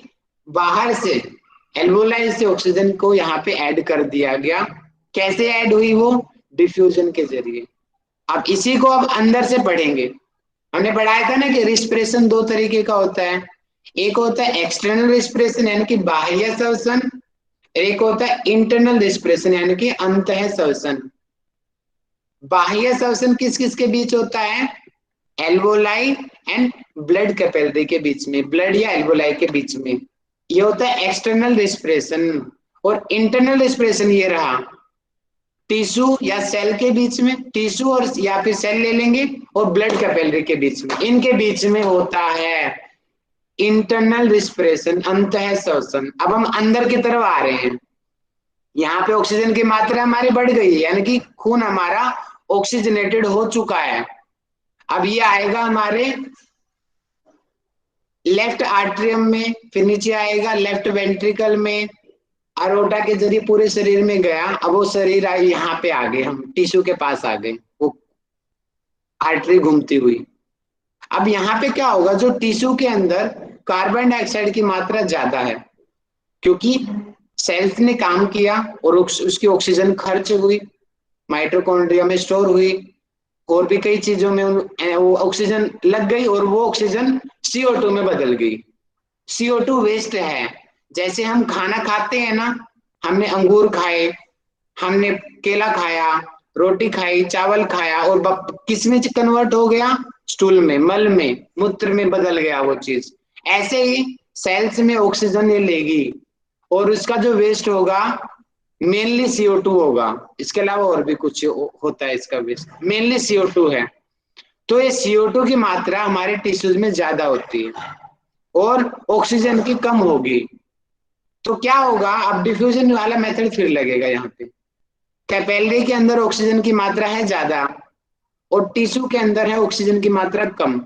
बाहर से एल्वोलाई से ऑक्सीजन को यहाँ पे ऐड कर दिया गया। कैसे ऐड हुई, वो डिफ्यूजन के जरिए। अब इसी को अब अंदर से पढ़ेंगे। हमने पढ़ाया था ना कि रिस्पिरेशन 2 तरीके का होता है, एक होता है एक्सटर्नल रिस्पिरेशन यानी कि बाह्य श्वसन, एक होता है इंटरनल रिस्पिरेशन यानी कि अंतः श्वसन। बाह्य श्वसन किस किस के बीच होता है, एल्वोलाई एंड ब्लड कैपिलरी के बीच में, ब्लड या एल्वोलाई के बीच में, ये होता है एक्सटर्नल रिस्पिरेशन। और इंटरनल रेस्पिरेशन ये रहा, टिश्यू या सेल के बीच में, टिश्यू और या फिर सेल ले लेंगे, और ब्लड कैपिलरी के बीच में, इनके बीच में होता है इंटरनल रिस्पिरेशन, अंतः श्वसन। अब हम अंदर की तरफ आ रहे हैं, यहाँ पे ऑक्सीजन की मात्रा हमारी बढ़ गई है, यानी कि खून हमारा ऑक्सीजनेटेड हो चुका है। अब ये आएगा हमारे लेफ्ट आर्ट्रियम में, फिर नीचे आएगा लेफ्ट वेंट्रिकल में, अरोटा के जरिए पूरे शरीर में गया। अब वो शरीर आई यहाँ पे आ गए, हम टिश्यू के पास आ गए, वो आर्टरी घूमती हुई। अब यहाँ पे क्या होगा, जो टिश्यू के अंदर कार्बन डाइऑक्साइड की मात्रा ज्यादा है, क्योंकि सेल्स ने काम किया और उसकी ऑक्सीजन खर्च हुई, माइटोकॉन्ड्रिया में स्टोर हुई, और भी कई चीजों में वो ऑक्सीजन लग गई, और वो ऑक्सीजन CO2 में बदल गई। CO2 वेस्ट है। जैसे हम खाना खाते हैं ना, हमने अंगूर खाए, हमने केला खाया, रोटी खाई, चावल खाया, और किस में कन्वर्ट हो गया, स्टूल में, मल में, मूत्र में बदल गया वो चीज। ऐसे ही सेल्स में ऑक्सीजन ये लेगी, और उसका जो वेस्ट होगा मेनली CO2 होगा, इसके अलावा और भी कुछ होता है इसका वेस्ट, मेनली CO2 है। तो ये CO2 की मात्रा हमारे टिश्यूज में ज्यादा होती है और ऑक्सीजन की कम होगी। तो क्या होगा, अब डिफ्यूजन वाला मेथड फिर लगेगा। यहाँ पे कैपिलरी के अंदर ऑक्सीजन की मात्रा है ज्यादा और टिश्यू के अंदर है ऑक्सीजन की मात्रा कम,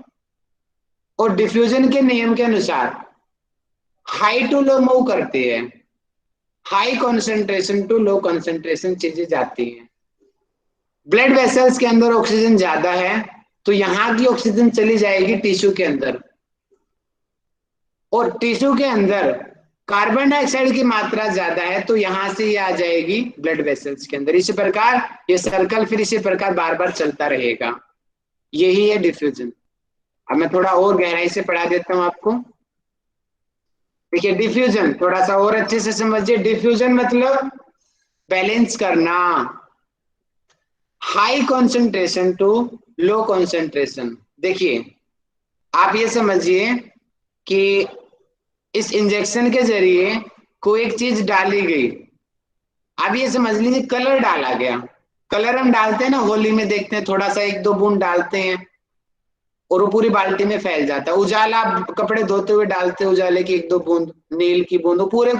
और डिफ्यूजन के नियम के अनुसार हाई टू लो मूव करती है, high concentration to low concentration चीजें जाती हैं। ब्लड वेसल्स के अंदर ऑक्सीजन ज्यादा है, तो यहां की ऑक्सीजन चली जाएगी टिश्यू के अंदर, और टिश्यू के अंदर कार्बन डाइऑक्साइड की मात्रा ज्यादा है, तो यहां से ये आ जाएगी ब्लड वेसल्स के अंदर। इसी प्रकार ये सर्कल फिर इसी प्रकार बार बार चलता रहेगा। यही है डिफ्यूजन। अब मैं थोड़ा और गहराई से पढ़ा देता हूं आपको। देखिए डिफ्यूजन थोड़ा सा और अच्छे से समझिए। डिफ्यूजन मतलब बैलेंस करना, high concentration to low concentration. देखिए आप ये समझिए कि इस इंजेक्शन के जरिए कोई एक चीज डाली गई। अब ये समझ लीजिए कलर डाला गया। कलर हम डालते हैं ना, होली में देखते हैं, थोड़ा सा एक दो बूंद डालते हैं और वो पूरी बाल्टी में फैल जाता है। उजाला आप कपड़े धोते हुए डालते हैं, उजाले की एक दो बूंद, नील की बूंद, वो पूरे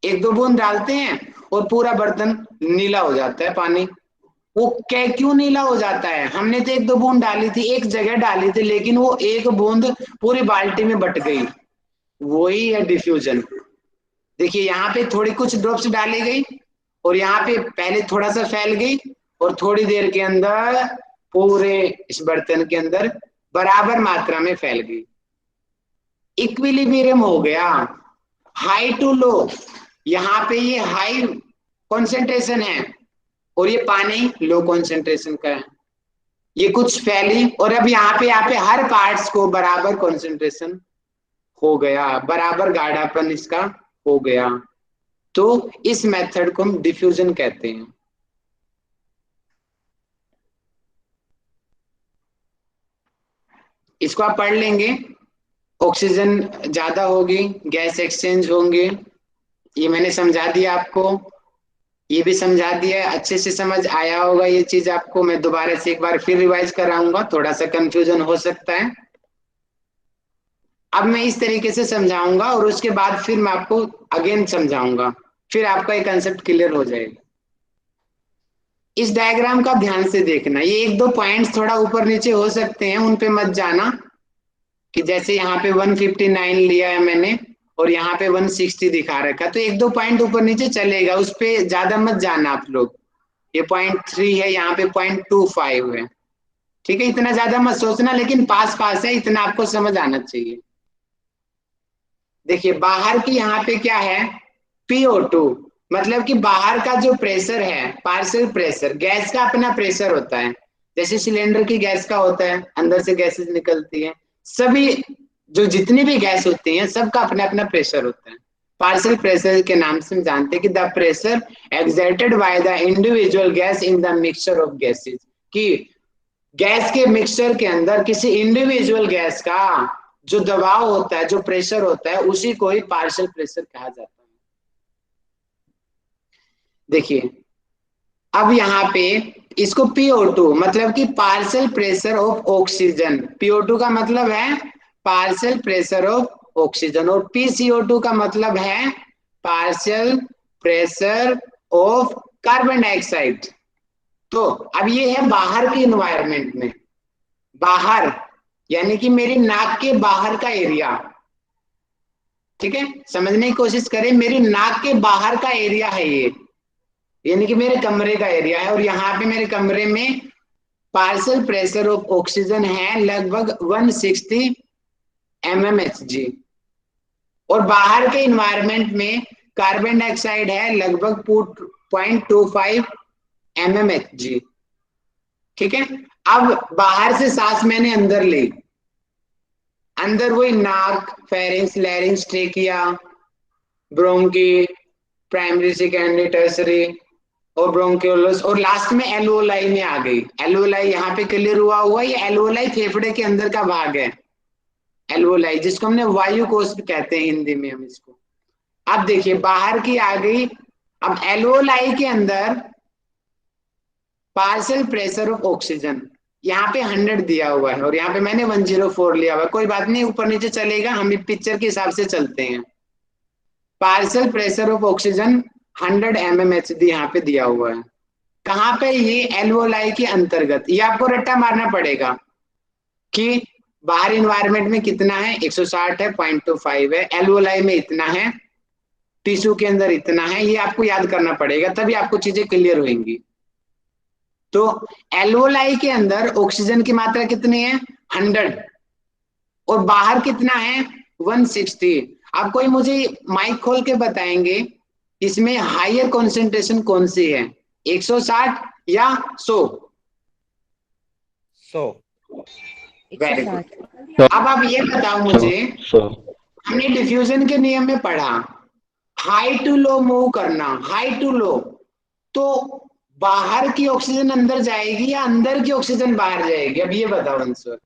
एक दो बूंद डालते हैं और पूरा बर्तन नीला हो जाता है पानी। वो क्या क्यों नीला हो जाता है, हमने तो एक दो बूंद डाली थी, एक जगह डाली थी, लेकिन वो एक बूंद पूरी बाल्टी में बट गई। वही है डिफ्यूजन। देखिए यहाँ पे थोड़ी कुछ ड्रॉप्स डाली गई और यहाँ पे पहले थोड़ा सा फैल गई और थोड़ी देर के अंदर पूरे इस बर्तन के अंदर बराबर मात्रा में फैल गई। इक्विलिब्रियम हो गया, हाई टू लो। यहाँ पे ये हाई कॉन्सेंट्रेशन है और ये पानी लो कॉन्सेंट्रेशन का है। ये कुछ फैली और अब यहाँ पे हर पार्ट्स को बराबर कॉन्सेंट्रेशन हो गया, बराबर गाढ़ापन इसका हो गया। तो इस मेथड को हम डिफ्यूजन कहते हैं। इसको आप पढ़ लेंगे। ऑक्सीजन ज्यादा होगी, गैस एक्सचेंज होंगे, ये मैंने समझा दिया आपको, ये भी समझा दिया। अच्छे से समझ आया होगा ये चीज आपको। मैं दोबारा से एक बार फिर रिवाइज कराऊंगा, थोड़ा सा कंफ्यूजन हो सकता है। अब मैं इस तरीके से समझाऊंगा और उसके बाद फिर मैं आपको अगेन समझाऊंगा, फिर आपका ये कंसेप्ट क्लियर हो जाएगा। इस डायग्राम का ध्यान से देखना, ये एक दो पॉइंट्स थोड़ा ऊपर नीचे हो सकते हैं, उन पे मत जाना। कि जैसे यहाँ पे 159 लिया है मैंने और यहाँ पे 160 दिखा रखा, तो एक दो पॉइंट ऊपर नीचे चलेगा, उस पे ज्यादा मत जाना आप लोग। ये 0.3 है, यहाँ पे 0.25 है, ठीक है। इतना ज्यादा मत सोचना, लेकिन पास पास है, इतना आपको समझ आना चाहिए। देखिए बाहर की यहाँ पे क्या है, PO2, मतलब कि बाहर का जो प्रेशर है, पार्शियल प्रेशर, गैस का अपना प्रेशर होता है। जैसे सिलेंडर की गैस का होता है, अंदर से गैसेज निकलती है, सभी जो जितनी भी गैस होती हैं सबका अपना अपना प्रेशर होता है। पार्शियल प्रेशर के नाम से हम जानते हैं कि the pressure exerted by the individual gas in the mixture of gases, कि गैस के मिक्सचर के अंदर किसी इंडिविजुअल गैस का जो दबाव होता है, जो प्रेशर होता है, उसी को ही पार्शियल प्रेशर कहा जाता है। देखिए अब यहाँ पे इसको PO2 मतलब कि partial pressure of oxygen, PO2 का मतलब है पार्शियल प्रेशर ऑफ ऑक्सीजन, और PCO2 का मतलब है partial pressure of carbon dioxide. तो अब ये है बाहर के इन्वायरमेंट में, बाहर यानी कि मेरी नाक के बाहर का एरिया, ठीक है, समझने की कोशिश करें, मेरी नाक के बाहर का एरिया है ये, यानी कि मेरे कमरे का एरिया है, और यहाँ पे मेरे कमरे में पार्शियल प्रेशर ऑफ ऑक्सीजन है लगभग 160 mmHg, और बाहर के इन्वायरमेंट में कार्बन डाइऑक्साइड है लगभग 0.25 mmHg, ठीक है। अब बाहर से सांस मैंने अंदर ली, अंदर वही नाक, pharynx, लैरिंग्स, trachea, bronchi, primary, secondary, tertiary और ब्रोंकियोलस, और लास्ट में एल्वोलाई में आ गई। एल्वोलाई यहाँ पे क्लियर हुआ, ये एल्वोलाई फेफड़े के अंदर का भाग है, एल्वोलाई, जिसको हमने वायु कोश कहते हैं हिंदी में हम इसको। अब देखिए बाहर की आ गई, अब एल्वोलाई के अंदर पार्शियल प्रेशर ऑफ ऑक्सीजन यहाँ पे 100 दिया हुआ है, और यहाँ पे मैंने 104 लिया हुआ है, कोई बात नहीं, ऊपर नीचे चलेगा, हम पिक्चर के हिसाब से चलते हैं। Partial pressure of oxygen 100 mmHg यहाँ पे दिया हुआ है, कहाँ पे, ये एल्वोलाई के अंतर्गत। ये आपको रट्टा मारना पड़ेगा कि बाहर इन्वायरमेंट में कितना है, 160 है, 0.25 है, एल्वोलाई में इतना है, टिश्यू के अंदर इतना है, ये आपको याद करना पड़ेगा, तभी आपको चीजें क्लियर होंगी। तो एल्वोलाई के अंदर ऑक्सीजन की मात्रा कितनी है, 100, और बाहर कितना है, 160। अब कोई मुझे माइक खोल के बताएंगे इसमें हायर कॉन्सेंट्रेशन कौन सी है, 160 या 100? 100। Very good. अब आप ये बताओ मुझे, हमने डिफ्यूजन के नियम में पढ़ा हाई टू लो मूव करना, हाई टू लो, तो बाहर की ऑक्सीजन अंदर जाएगी या अंदर की ऑक्सीजन बाहर जाएगी, अब ये बताओ आंसर।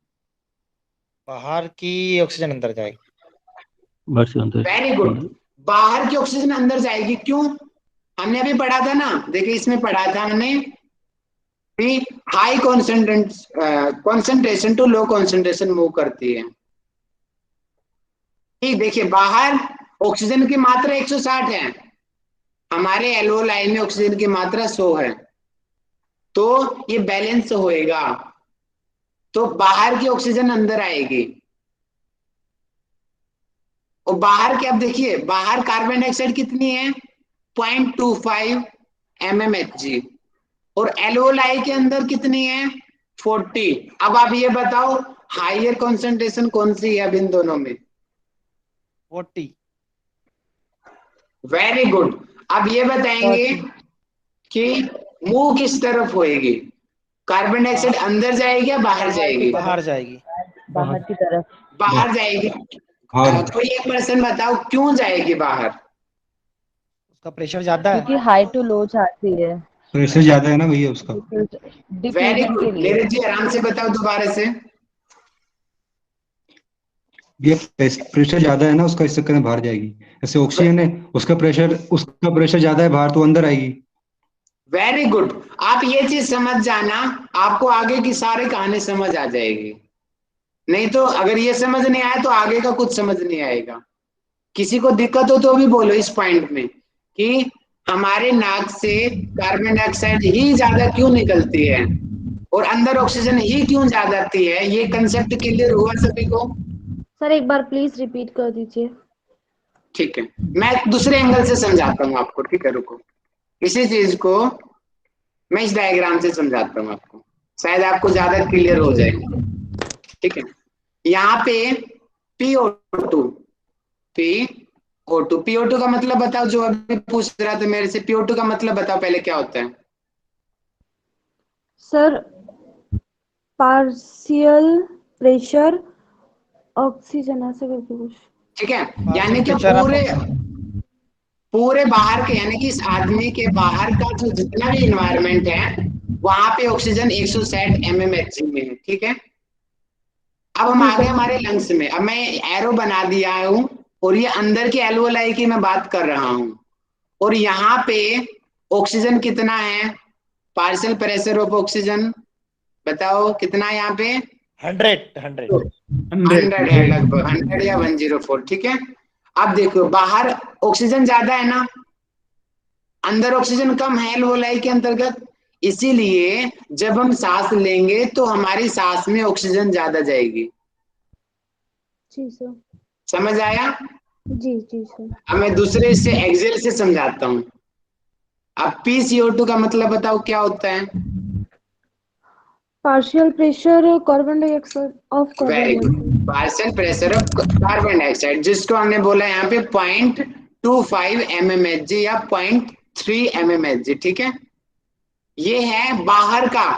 बाहर की ऑक्सीजन अंदर जाएगी। वेरी गुड, बाहर की ऑक्सीजन अंदर जाएगी, क्यों? हमने अभी पढ़ा था ना, देखिए इसमें पढ़ा था हमने high concentration to low concentration move करती है। ठीक, देखिए बाहर ऑक्सीजन की मात्रा 160 है, हमारे एल्वोलाई में ऑक्सीजन की मात्रा 100 है, तो ये बैलेंस होएगा, तो बाहर की ऑक्सीजन अंदर आएगी, और बाहर के, अब देखिए बाहर कार्बन डाइऑक्साइड कितनी है, 0.25 mmHg, और एल्वोलाई के अंदर कितनी है, 40। अब आप ये बताओ हायर कॉन्सेंट्रेशन कौन सी है अब इन दोनों में, 40। Very good. अब ये बताएंगे कि मूव किस तरफ होएगी, कार्बन डाइऑक्साइड अंदर जाएगी या बाहर जाएगी? बाहर जाएगी। बाहर की तरफ। बाहर जाएगी। कोई एक पर्सन बताओ क्यों जाएगी बाहर? उसका प्रेशर ज्यादा है, क्योंकि हाई टू लो जाती है, प्रेशर ज्यादा है ना भैया उसका। वेरी डिफ्यूजन के गुड, लिए। नीरज जी आराम से बताओ दोबारा से। ये प्रेशर ज्यादा है ना उसका, इस चक्कर में बाहर जाएगी। जैसे ऑक्सीजन है, उसका प्रेशर ज्यादा है, बाहर तो अंदर आएगी। वेरी गुड, आप ये चीज समझ जाना, आपको आगे की सारी कहानी समझ आ जाएगी, नहीं तो अगर ये समझ नहीं आया तो आगे का कुछ समझ नहीं आएगा। किसी को दिक्कत हो तो भी बोलो इस पॉइंट में कि हमारे नाक से कार्बन डाइऑक्साइड ही ज्यादा क्यों निकलती है और अंदर ऑक्सीजन ही क्यों ज्यादा आती है, ये कंसेप्ट क्लियर हुआ सभी को? सर एक बार प्लीज रिपीट कर दीजिए। ठीक है, मैं दूसरे एंगल से समझाता हूँ आपको, ठीक है, रुको, इसी चीज को मैं इस डायग्राम से समझाता हूँ आपको, शायद आपको ज्यादा क्लियर हो जाए। ठीक है, यहाँ पे PO2, PO2 का मतलब बताओ, जो अभी पूछ रहा था मेरे से, PO2 का मतलब बताओ पहले क्या होता है? सर पार्शियल प्रेशर ऑक्सीजन ऐसे करके कुछ। ठीक है, यानी कि पूरे बाहर के, यानी कि इस आदमी के बाहर का जो जितना भी इन्वायरमेंट है वहां पे ऑक्सीजन 160 mmHg में है। ठीक है, अब हम आ गए हमारे लंग्स में, अब मैं एरो बना दिया हूं और ये अंदर के एल्वोलाई की मैं बात कर रहा हूं, और यहाँ पे ऑक्सीजन कितना है, पार्शियल प्रेशर ऑफ ऑक्सीजन बताओ कितना है यहाँ पे? 100 100। 100 है लगभग, 100 या 104, ठीक है। अब देखो बाहर ऑक्सीजन ज्यादा है ना, अंदर ऑक्सीजन कम है एल्वोलाई के अंतर्गत, इसीलिए जब हम सांस लेंगे तो हमारी सांस में ऑक्सीजन ज्यादा जाएगी। जी सर। समझ आया? जी जी सर। अब मैं दूसरे से एक्सेल से समझाता हूँ। अब PCO2 का मतलब बताओ क्या होता है? Partial pressure carbon dioxide of carbon very good, dioxide. Partial pressure of carbon dioxide, जिसको हमने बोला यहाँ पे 0.25 mmHg या 0.3 mmHg, ठीक है। ये है बाहर का,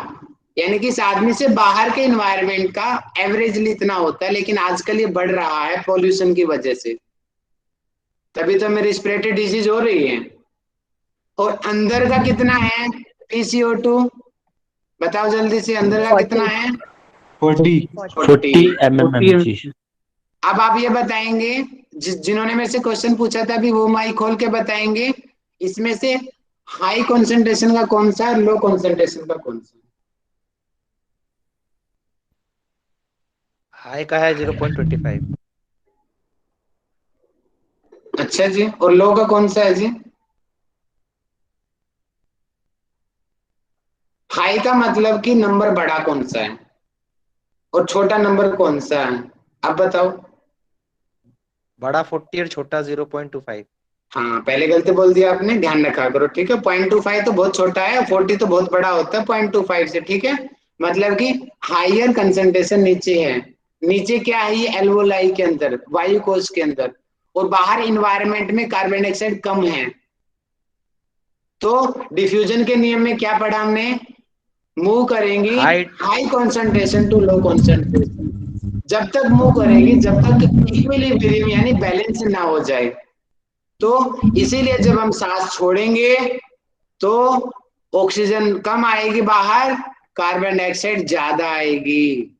यानी कि इस आदमी से बाहर के इन्वायरमेंट का एवरेजली इतना होता है, लेकिन आजकल ये बढ़ रहा है पॉल्यूशन की वजह से, तभी तो हमें रिस्पिरेटरी डिजीज हो रही है। और अंदर का कितना है PCO2 बताओ जल्दी से, अंदर का कितना है? 40। 40 mmHg। अब आप ये बताएंगे, जिन्होंने मेरे से क्वेश्चन पूछा था अभी वो माइक खोल के बताएंगे, इसमें से हाई कंसंट्रेशन का कौन सा है, लो कंसंट्रेशन का कौन सा? हाई का है 0.25। अच्छा जी, और लो का कौन सा है जी? हाई का मतलब कि नंबर बड़ा कौन सा है और छोटा नंबर कौन सा है, अब बताओ। बड़ा 40 और छोटा 0.25। हाँ पहले गलती बोल दिया आपने, ध्यान रखा करो, ठीक है। 0.25 तो बहुत छोटा है, 40 तो बहुत बड़ा होता है 0.25 से, ठीक है। मतलब कि हायर कंसंट्रेशन नीचे है। नीचे क्या है, ये एल्वोलाई के अंदर, वायु कोश के अंदर, और बाहर इन्वायरमेंट में कार्बन डाइऑक्साइड कम है। तो डिफ्यूजन के नियम में क्या पढ़ा हमने, मूव करेंगी high high concentration to low concentration, जब तक मूव करेंगी जब तक इक्विलिब्रियम यानी बैलेंस ना हो जाए। तो इसीलिए जब हम सांस छोड़ेंगे तो ऑक्सीजन कम आएगी बाहर, कार्बन डाइऑक्साइड ज्यादा आएगी।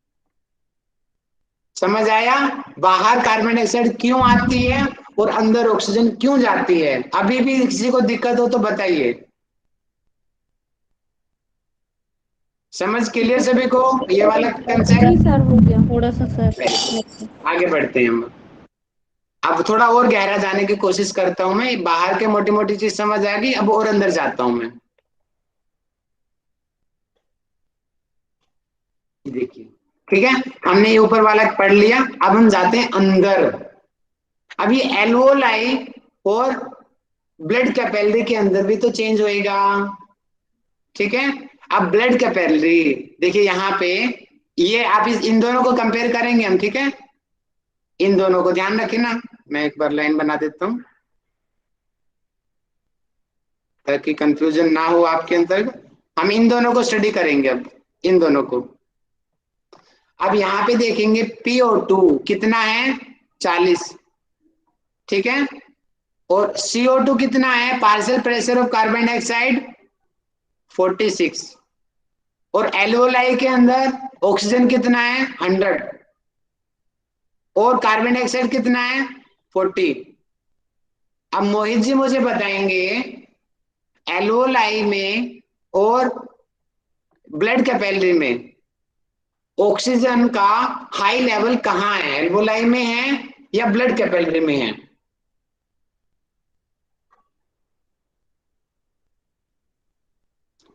समझ आया? बाहर कार्बन डाइऑक्साइड क्यों आती है और अंदर ऑक्सीजन क्यों जाती है? अभी भी किसी को दिक्कत हो तो बताइए। समझ क्लियर सभी को ये वाला जी कंसेप्ट? सर, हो गया थोड़ा सा सर। आगे बढ़ते हैं हम। अब थोड़ा और गहरा जाने की कोशिश करता हूं मैं, बाहर के मोटी मोटी चीज समझ आ गई, अब और अंदर जाता हूं मैं। देखिए, ठीक है, हमने ये ऊपर वाला पढ़ लिया, अब हम जाते हैं अंदर। अब ये एल्वोलाई और ब्लड कैपिलरी के अंदर भी तो चेंज होएगा, ठीक है। अब ब्लड कैपिलरी देखिए यहाँ पे, ये आप इन दोनों को कंपेयर करेंगे हम, ठीक है। इन दोनों को ध्यान रखें ना, मैं एक बार लाइन बना देता हूं ताकि कंफ्यूजन ना हो आपके अंदर। हम इन दोनों को स्टडी करेंगे अब, इन दोनों को। अब यहाँ पे देखेंगे PO2 कितना है, 40, ठीक है। और CO2 कितना है, partial pressure of carbon dioxide 46। और एल्वोलाई के अंदर ऑक्सीजन कितना है, 100, और कार्बन डाइऑक्साइड कितना है, 40। अब मोहित जी मुझे बताएंगे एल्वोलाई में और ब्लड कैपिलरी में ऑक्सीजन का हाई लेवल कहाँ है, एल्वोलाई में है या ब्लड कैपिलरी में है?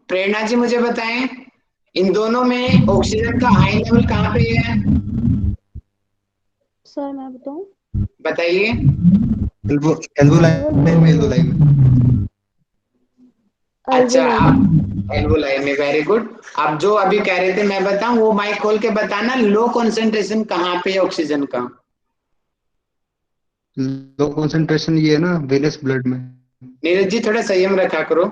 प्रेरणा जी मुझे बताएं, इन दोनों में ऑक्सीजन का हाई लेवल कहाँ पे है? सर मैं बताऊं? बताइए। एल्वोलाई में। अच्छा, एल्वोलाई। आप एल्वोलाई में, वेरी गुड। आप जो अभी कह रहे थे मैं बताऊं, वो माइक खोल के बताना, लो कंसंट्रेशन कहाँ पे है ऑक्सीजन का? लो कंसंट्रेशन ये है ना वेनस ब्लड में। नीरज जी थोड़ा संयम रखा करो,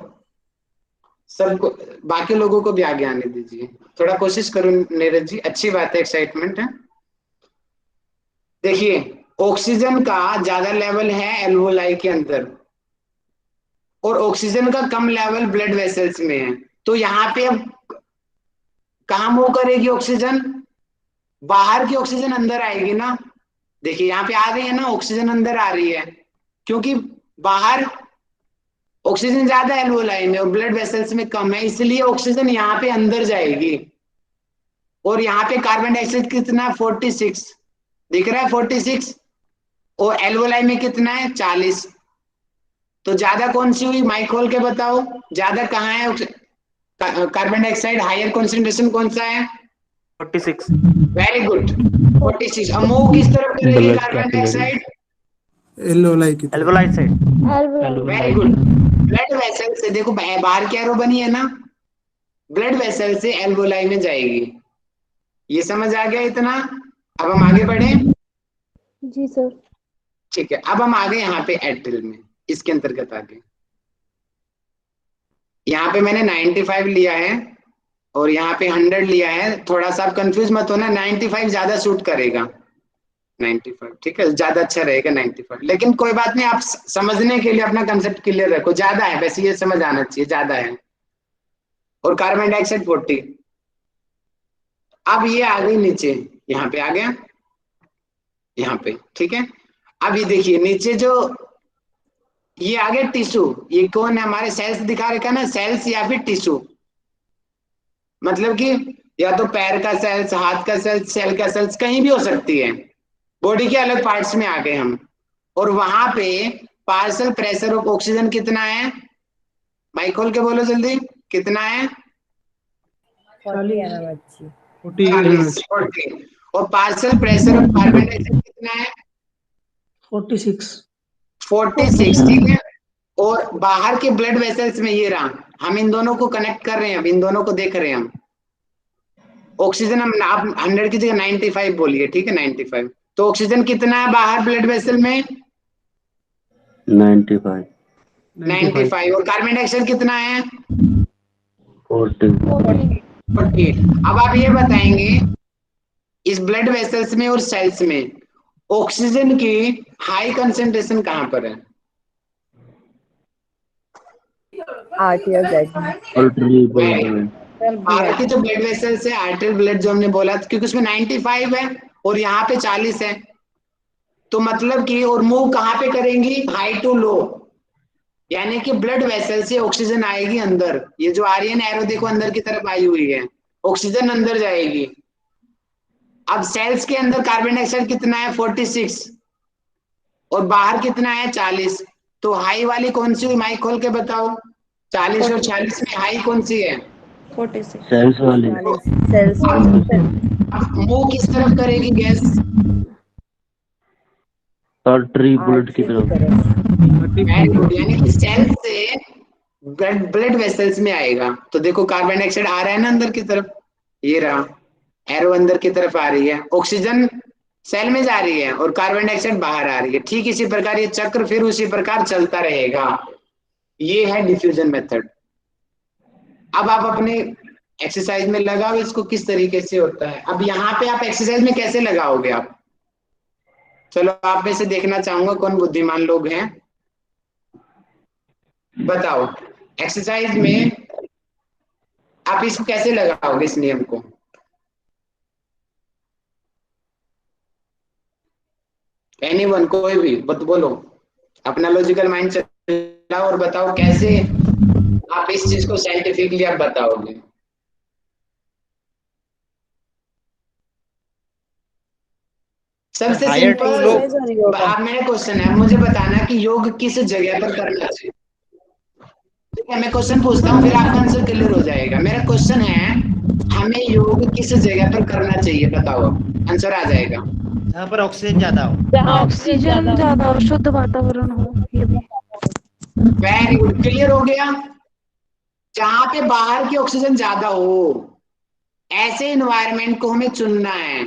सबको, बाकी लोगों को भी आगे आने दीजिए, थोड़ा कोशिश करो नीरज जी, अच्छी बात है, एक्साइटमेंट है। देखिए, ऑक्सीजन का ज्यादा लेवल है एल्वोलाई के अंदर और ऑक्सीजन का कम लेवल ब्लड वेसल्स में है। तो यहाँ पे अब कहाँ मूव करेगी ऑक्सीजन, बाहर की ऑक्सीजन अंदर आएगी ना। देखिए यहाँ पे आ रही है ना, ऑक्सीजन अंदर आ रही है, क्योंकि बाहर ऑक्सीजन ज्यादा है एल्वोलाई में और ब्लड वेसल्स में कम है, इसलिए ऑक्सीजन यहाँ पे अंदर जाएगी। और यहाँ पे कार्बन डाइऑक्साइड कितना, 46 दिख रहा है, 46। और एल्वोलाई में कितना है, 40। तो ज्यादा कौन सी हुई, माइक खोल के बताओ, ज्यादा कहाँ है कार्बन डाइऑक्साइड, हायर कॉन्सेंट्रेशन कौन सा है, 46। Very good, 46। अब मूव किस तरफ करेगी blood carbon capillary. Dioxide, alveoli की तरफ। Alveolar side. Very good. Blood vessel से देखो बाहर की एरो बनी है ना, ब्लड वेसल से एल्वोलाई में जाएगी। ये समझ आ गया इतना। अब हम आगे बढ़े, जी सर। ठीक है। अब हम आगे यहाँ पे एट्रिल में, इसके अंतर्गत आगे। यहाँ पे मैंने 95 लिया है और यहाँ पे 100 लिया है। थोड़ा सा आप कंफ्यूज मत होना, 95 ज्यादा सूट करेगा, 95 ठीक है, ज्यादा अच्छा रहेगा 95। लेकिन कोई बात नहीं, आप समझने के लिए अपना कंसेप्ट क्लियर रखो, ज्यादा है वैसे, ये समझ आना चाहिए ज्यादा है। और कार्बन डाइऑक्साइड 40। अब ये आ गई नीचे, यहाँ पे आ गया, यहाँ पे ठीक है। अब ये देखिए नीचे जो ये आ गया टिश्यू, ये कौन है, हमारे सेल्स दिखा रखा है ना, सेल्स या फिर टिश्यू, मतलब कि या तो पैर का सेल्स, हाथ का सेल्स, सेल का सेल्स, कहीं भी हो सकती है, बॉडी के अलग पार्ट्स में आ गए हम। और वहां पे पार्शियल प्रेशर ऑफ ऑक्सीजन कितना है, माइक खोल के बोलो जल्दी, कितना है, 40। और partial pressure of carbon dioxide कितना है, 46। 46 ठीक है। और बाहर के ब्लड वेसल्स में ये रहा, हम इन दोनों को कनेक्ट कर रहे हैं, अब इन दोनों को देख रहे हैं हम। ऑक्सीजन हम, आप 100 की जगह 95 बोलिए, ठीक है 95। तो ऑक्सीजन कितना है बाहर ब्लड वेसल में, 95। 95। और कार्बन डाइऑक्साइड कितना है, 40। 48। अब आप ये बताएंगे इस ब्लड वेसल्स में और सेल्स में ऑक्सीजन की हाई कंसेंट्रेशन कहां पर है, बाहर की जो ब्लड वेसल्स है, आर्टरियल ब्लड जो हमने बोला, क्योंकि उसमें 95 है और यहाँ पे 40 है, तो मतलब कि और मूव कहाँ पे करेंगी, हाई टू लो, यानी कि ब्लड वेसल से ऑक्सीजन आएगी अंदर। ये जो आ रही है ना एरो देखो, अंदर की तरफ आई हुई है, ऑक्सीजन अंदर जाएगी। अब सेल्स के अंदर कार्बन डाइऑक्साइड कितना है, 46, और बाहर कितना है, 40। तो हाई वाली कौन सी हुई, माइक खोल के बताओ, 40 और 46 में हाई कौन सी है, 46। सेल्स वाली। अब मूव किस तरफ करेगी गैस, आर्टरी ब्लड की तरफ। यानी कि सेल से ब्लड वेसल्स में आएगा। तो देखो कार्बन डाइऑक्साइड आ रहा है ना अंदर की तरफ, ये रहा एरो अंदर की तरफ आ रही है, ऑक्सीजन सेल में जा रही है और कार्बन डाइऑक्साइड बाहर आ रही है। ठीक इसी प्रकार ये चक्र फिर उसी प्रकार चलता रहेगा। ये है डिफ्यूजन मेथड। अब आप अपने एक्सरसाइज में लगाओ इसको, किस तरीके से होता है। अब यहाँ पे आप एक्सरसाइज में कैसे लगाओगे आप, चलो आप में से देखना चाहूंगा कौन बुद्धिमान लोग हैं, बताओ एक्सरसाइज में आप इसको कैसे लगाओगे इस नियम को। एनीवन, कोई भी बोलो, अपना लॉजिकल माइंड चलाओ और बताओ कैसे आप इस चीज को साइंटिफिकली आप बताओगे। सबसे सिंपल, आप मेरा क्वेश्चन है, मुझे बताना कि योग किस जगह पर करना चाहिए। ठीक है, मैं क्वेश्चन पूछता हूँ फिर आपका आंसर क्लियर हो जाएगा। मेरा क्वेश्चन है, हमें योग किस जगह पर करना चाहिए, बताओ, आंसर आ जाएगा। जहाँ पर ऑक्सीजन ज्यादा हो। ऑक्सीजन ज्यादा और शुद्ध वातावरण हो, ये भी। वेरी गुड, क्लियर हो गया। जहां पे बाहर की ऑक्सीजन ज्यादा हो, ऐसे इन्वायरमेंट को हमें चुनना है।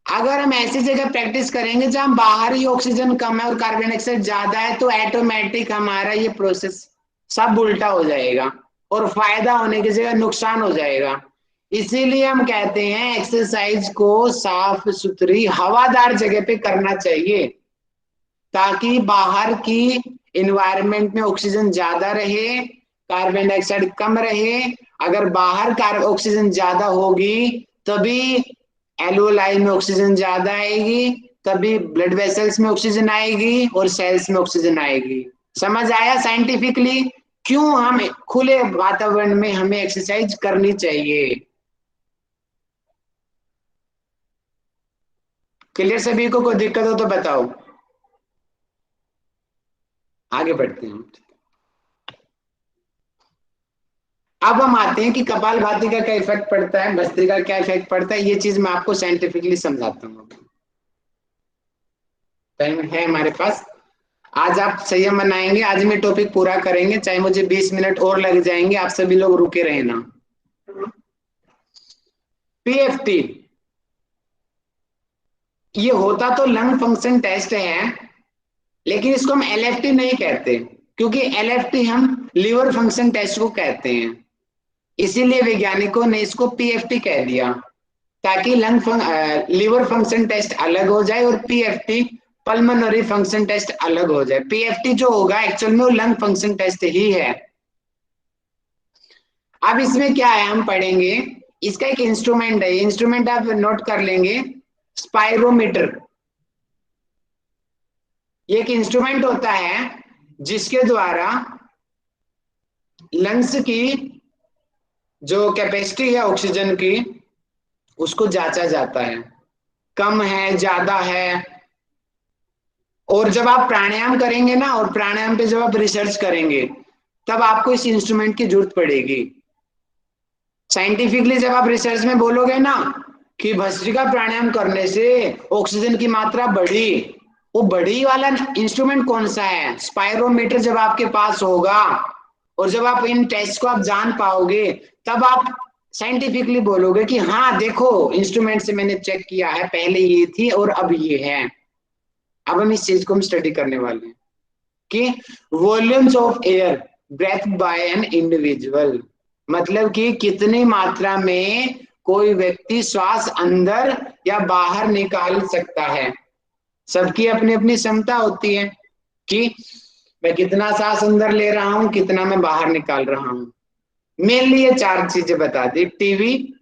अगर हम ऐसी जगह प्रैक्टिस करेंगे जहां बाहरी ऑक्सीजन कम है और कार्बन डाइऑक्साइड ज्यादा है, तो ऑटोमेटिक हमारा ये प्रोसेस सब उल्टा हो जाएगा और फायदा होने की जगह नुकसान हो जाएगा। इसीलिए हम कहते हैं एक्सरसाइज को साफ सुथरी हवादार जगह पे करना चाहिए, ताकि बाहर की इन्वायरमेंट में ऑक्सीजन ज्यादा रहे, कार्बन डाइऑक्साइड कम रहे। अगर बाहर ऑक्सीजन ज्यादा होगी तभी एल्वोलाई में ऑक्सीजन ज्यादा आएगी, तभी ब्लड वेसल्स में ऑक्सीजन आएगी और सेल्स में ऑक्सीजन आएगी। समझ आया साइंटिफिकली क्यों हम खुले वातावरण में हमें एक्सरसाइज करनी चाहिए? क्लियर सभी को? कोई दिक्कत हो तो बताओ, आगे बढ़ते हैं। अब हम आते हैं कि कपालभाति का क्या इफेक्ट पड़ता है, भस्त्रिका का क्या इफेक्ट पड़ता है। ये चीज मैं आपको साइंटिफिकली समझाता हूँ। टाइम है हमारे पास, आज आप संयम बनाएंगे, आज मैं टॉपिक पूरा करेंगे, चाहे मुझे 20 मिनट और लग जाएंगे, आप सभी लोग रुके रहना। पीएफटी ये होता तो लंग फंक्शन टेस्ट है, लेकिन इसको हम एलएफटी नहीं कहते, क्योंकि एलएफटी हम लीवर फंक्शन टेस्ट को कहते हैं। इसीलिए वैज्ञानिकों ने इसको पीएफटी कह दिया, ताकि लीवर फंक्शन टेस्ट अलग हो जाए और पीएफटी पल्मोनरी फंक्शन टेस्ट अलग हो जाए। पीएफटी जो होगा एक्चुअल में वो लंग फंक्शन टेस्ट ही है। अब इसमें क्या है हम पढ़ेंगे, इसका एक इंस्ट्रूमेंट है, इंस्ट्रूमेंट आप नोट कर लेंगे, स्पाइरोमीटर। ये एक इंस्ट्रूमेंट होता है जिसके द्वारा लंग्स की जो कैपेसिटी है ऑक्सीजन की उसको जांचा जाता है, कम है ज्यादा है। और जब आप प्राणायाम करेंगे ना, और प्राणायाम पे जब आप रिसर्च करेंगे तब आपको इस इंस्ट्रूमेंट की जरूरत पड़ेगी। साइंटिफिकली जब आप रिसर्च में बोलोगे ना कि भस्त्रिका प्राणायाम करने से ऑक्सीजन की मात्रा बढ़ी, वो बढ़ी वाला इंस्ट्रूमेंट कौन सा है? स्पाइरोमीटर जब आपके पास होगा और जब आप इन टेस्ट को आप जान पाओगे, तब आप साइंटिफिकली बोलोगे कि हाँ देखो इंस्ट्रूमेंट से मैंने चेक किया है, पहले ये थी और अब ये है। अब हम इस चीज को हम स्टडी करने वाले हैं कि volumes of air breath by an individual, मतलब कि कितनी मात्रा में कोई व्यक्ति श्वास अंदर या बाहर निकाल सकता है। सबकी अपनी अपनी क्षमता होती है कि मैं कितना सांस अंदर ले रहा हूं, कितना मैं बाहर निकाल रहा हूं। मेनली ये चार चीजें बता दी, टीवी,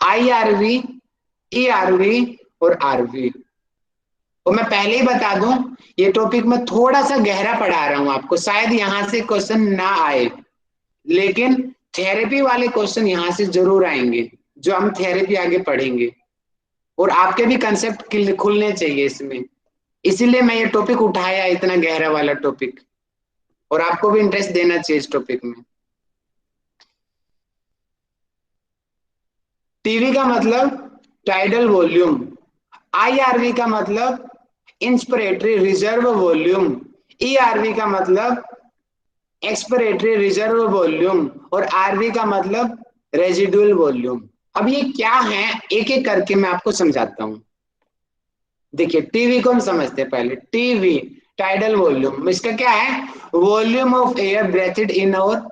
आईआरवी, ईआरवी और आरवी। और मैं पहले ही बता दूं, ये टॉपिक मैं थोड़ा सा गहरा पढ़ा रहा हूं आपको, शायद यहां से क्वेश्चन ना आए, लेकिन थेरेपी वाले क्वेश्चन यहां से जरूर आएंगे जो हम थेरेपी आगे पढ़ेंगे, और आपके भी कंसेप्ट खुलने चाहिए इसमें। इसीलिए मैं ये टॉपिक उठाया, इतना गहरा वाला टॉपिक, और आपको भी इंटरेस्ट देना चाहिए इस टॉपिक में। टीवी का मतलब टाइडल वॉल्यूम, आईआरवी का मतलब इंस्पिरेटरी रिजर्व वॉल्यूम, ईआरवी का मतलब एक्सपिरेटरी रिजर्व वॉल्यूम, और आरवी का मतलब रेजिडुअल वॉल्यूम। अब ये क्या है एक एक करके मैं आपको समझाता हूं। देखिए टीवी को हम समझते हैं पहले। टीवी टाइडल वॉल्यूम, इसका क्या है? वॉल्यूम ऑफ एयर ब्रेथड इन और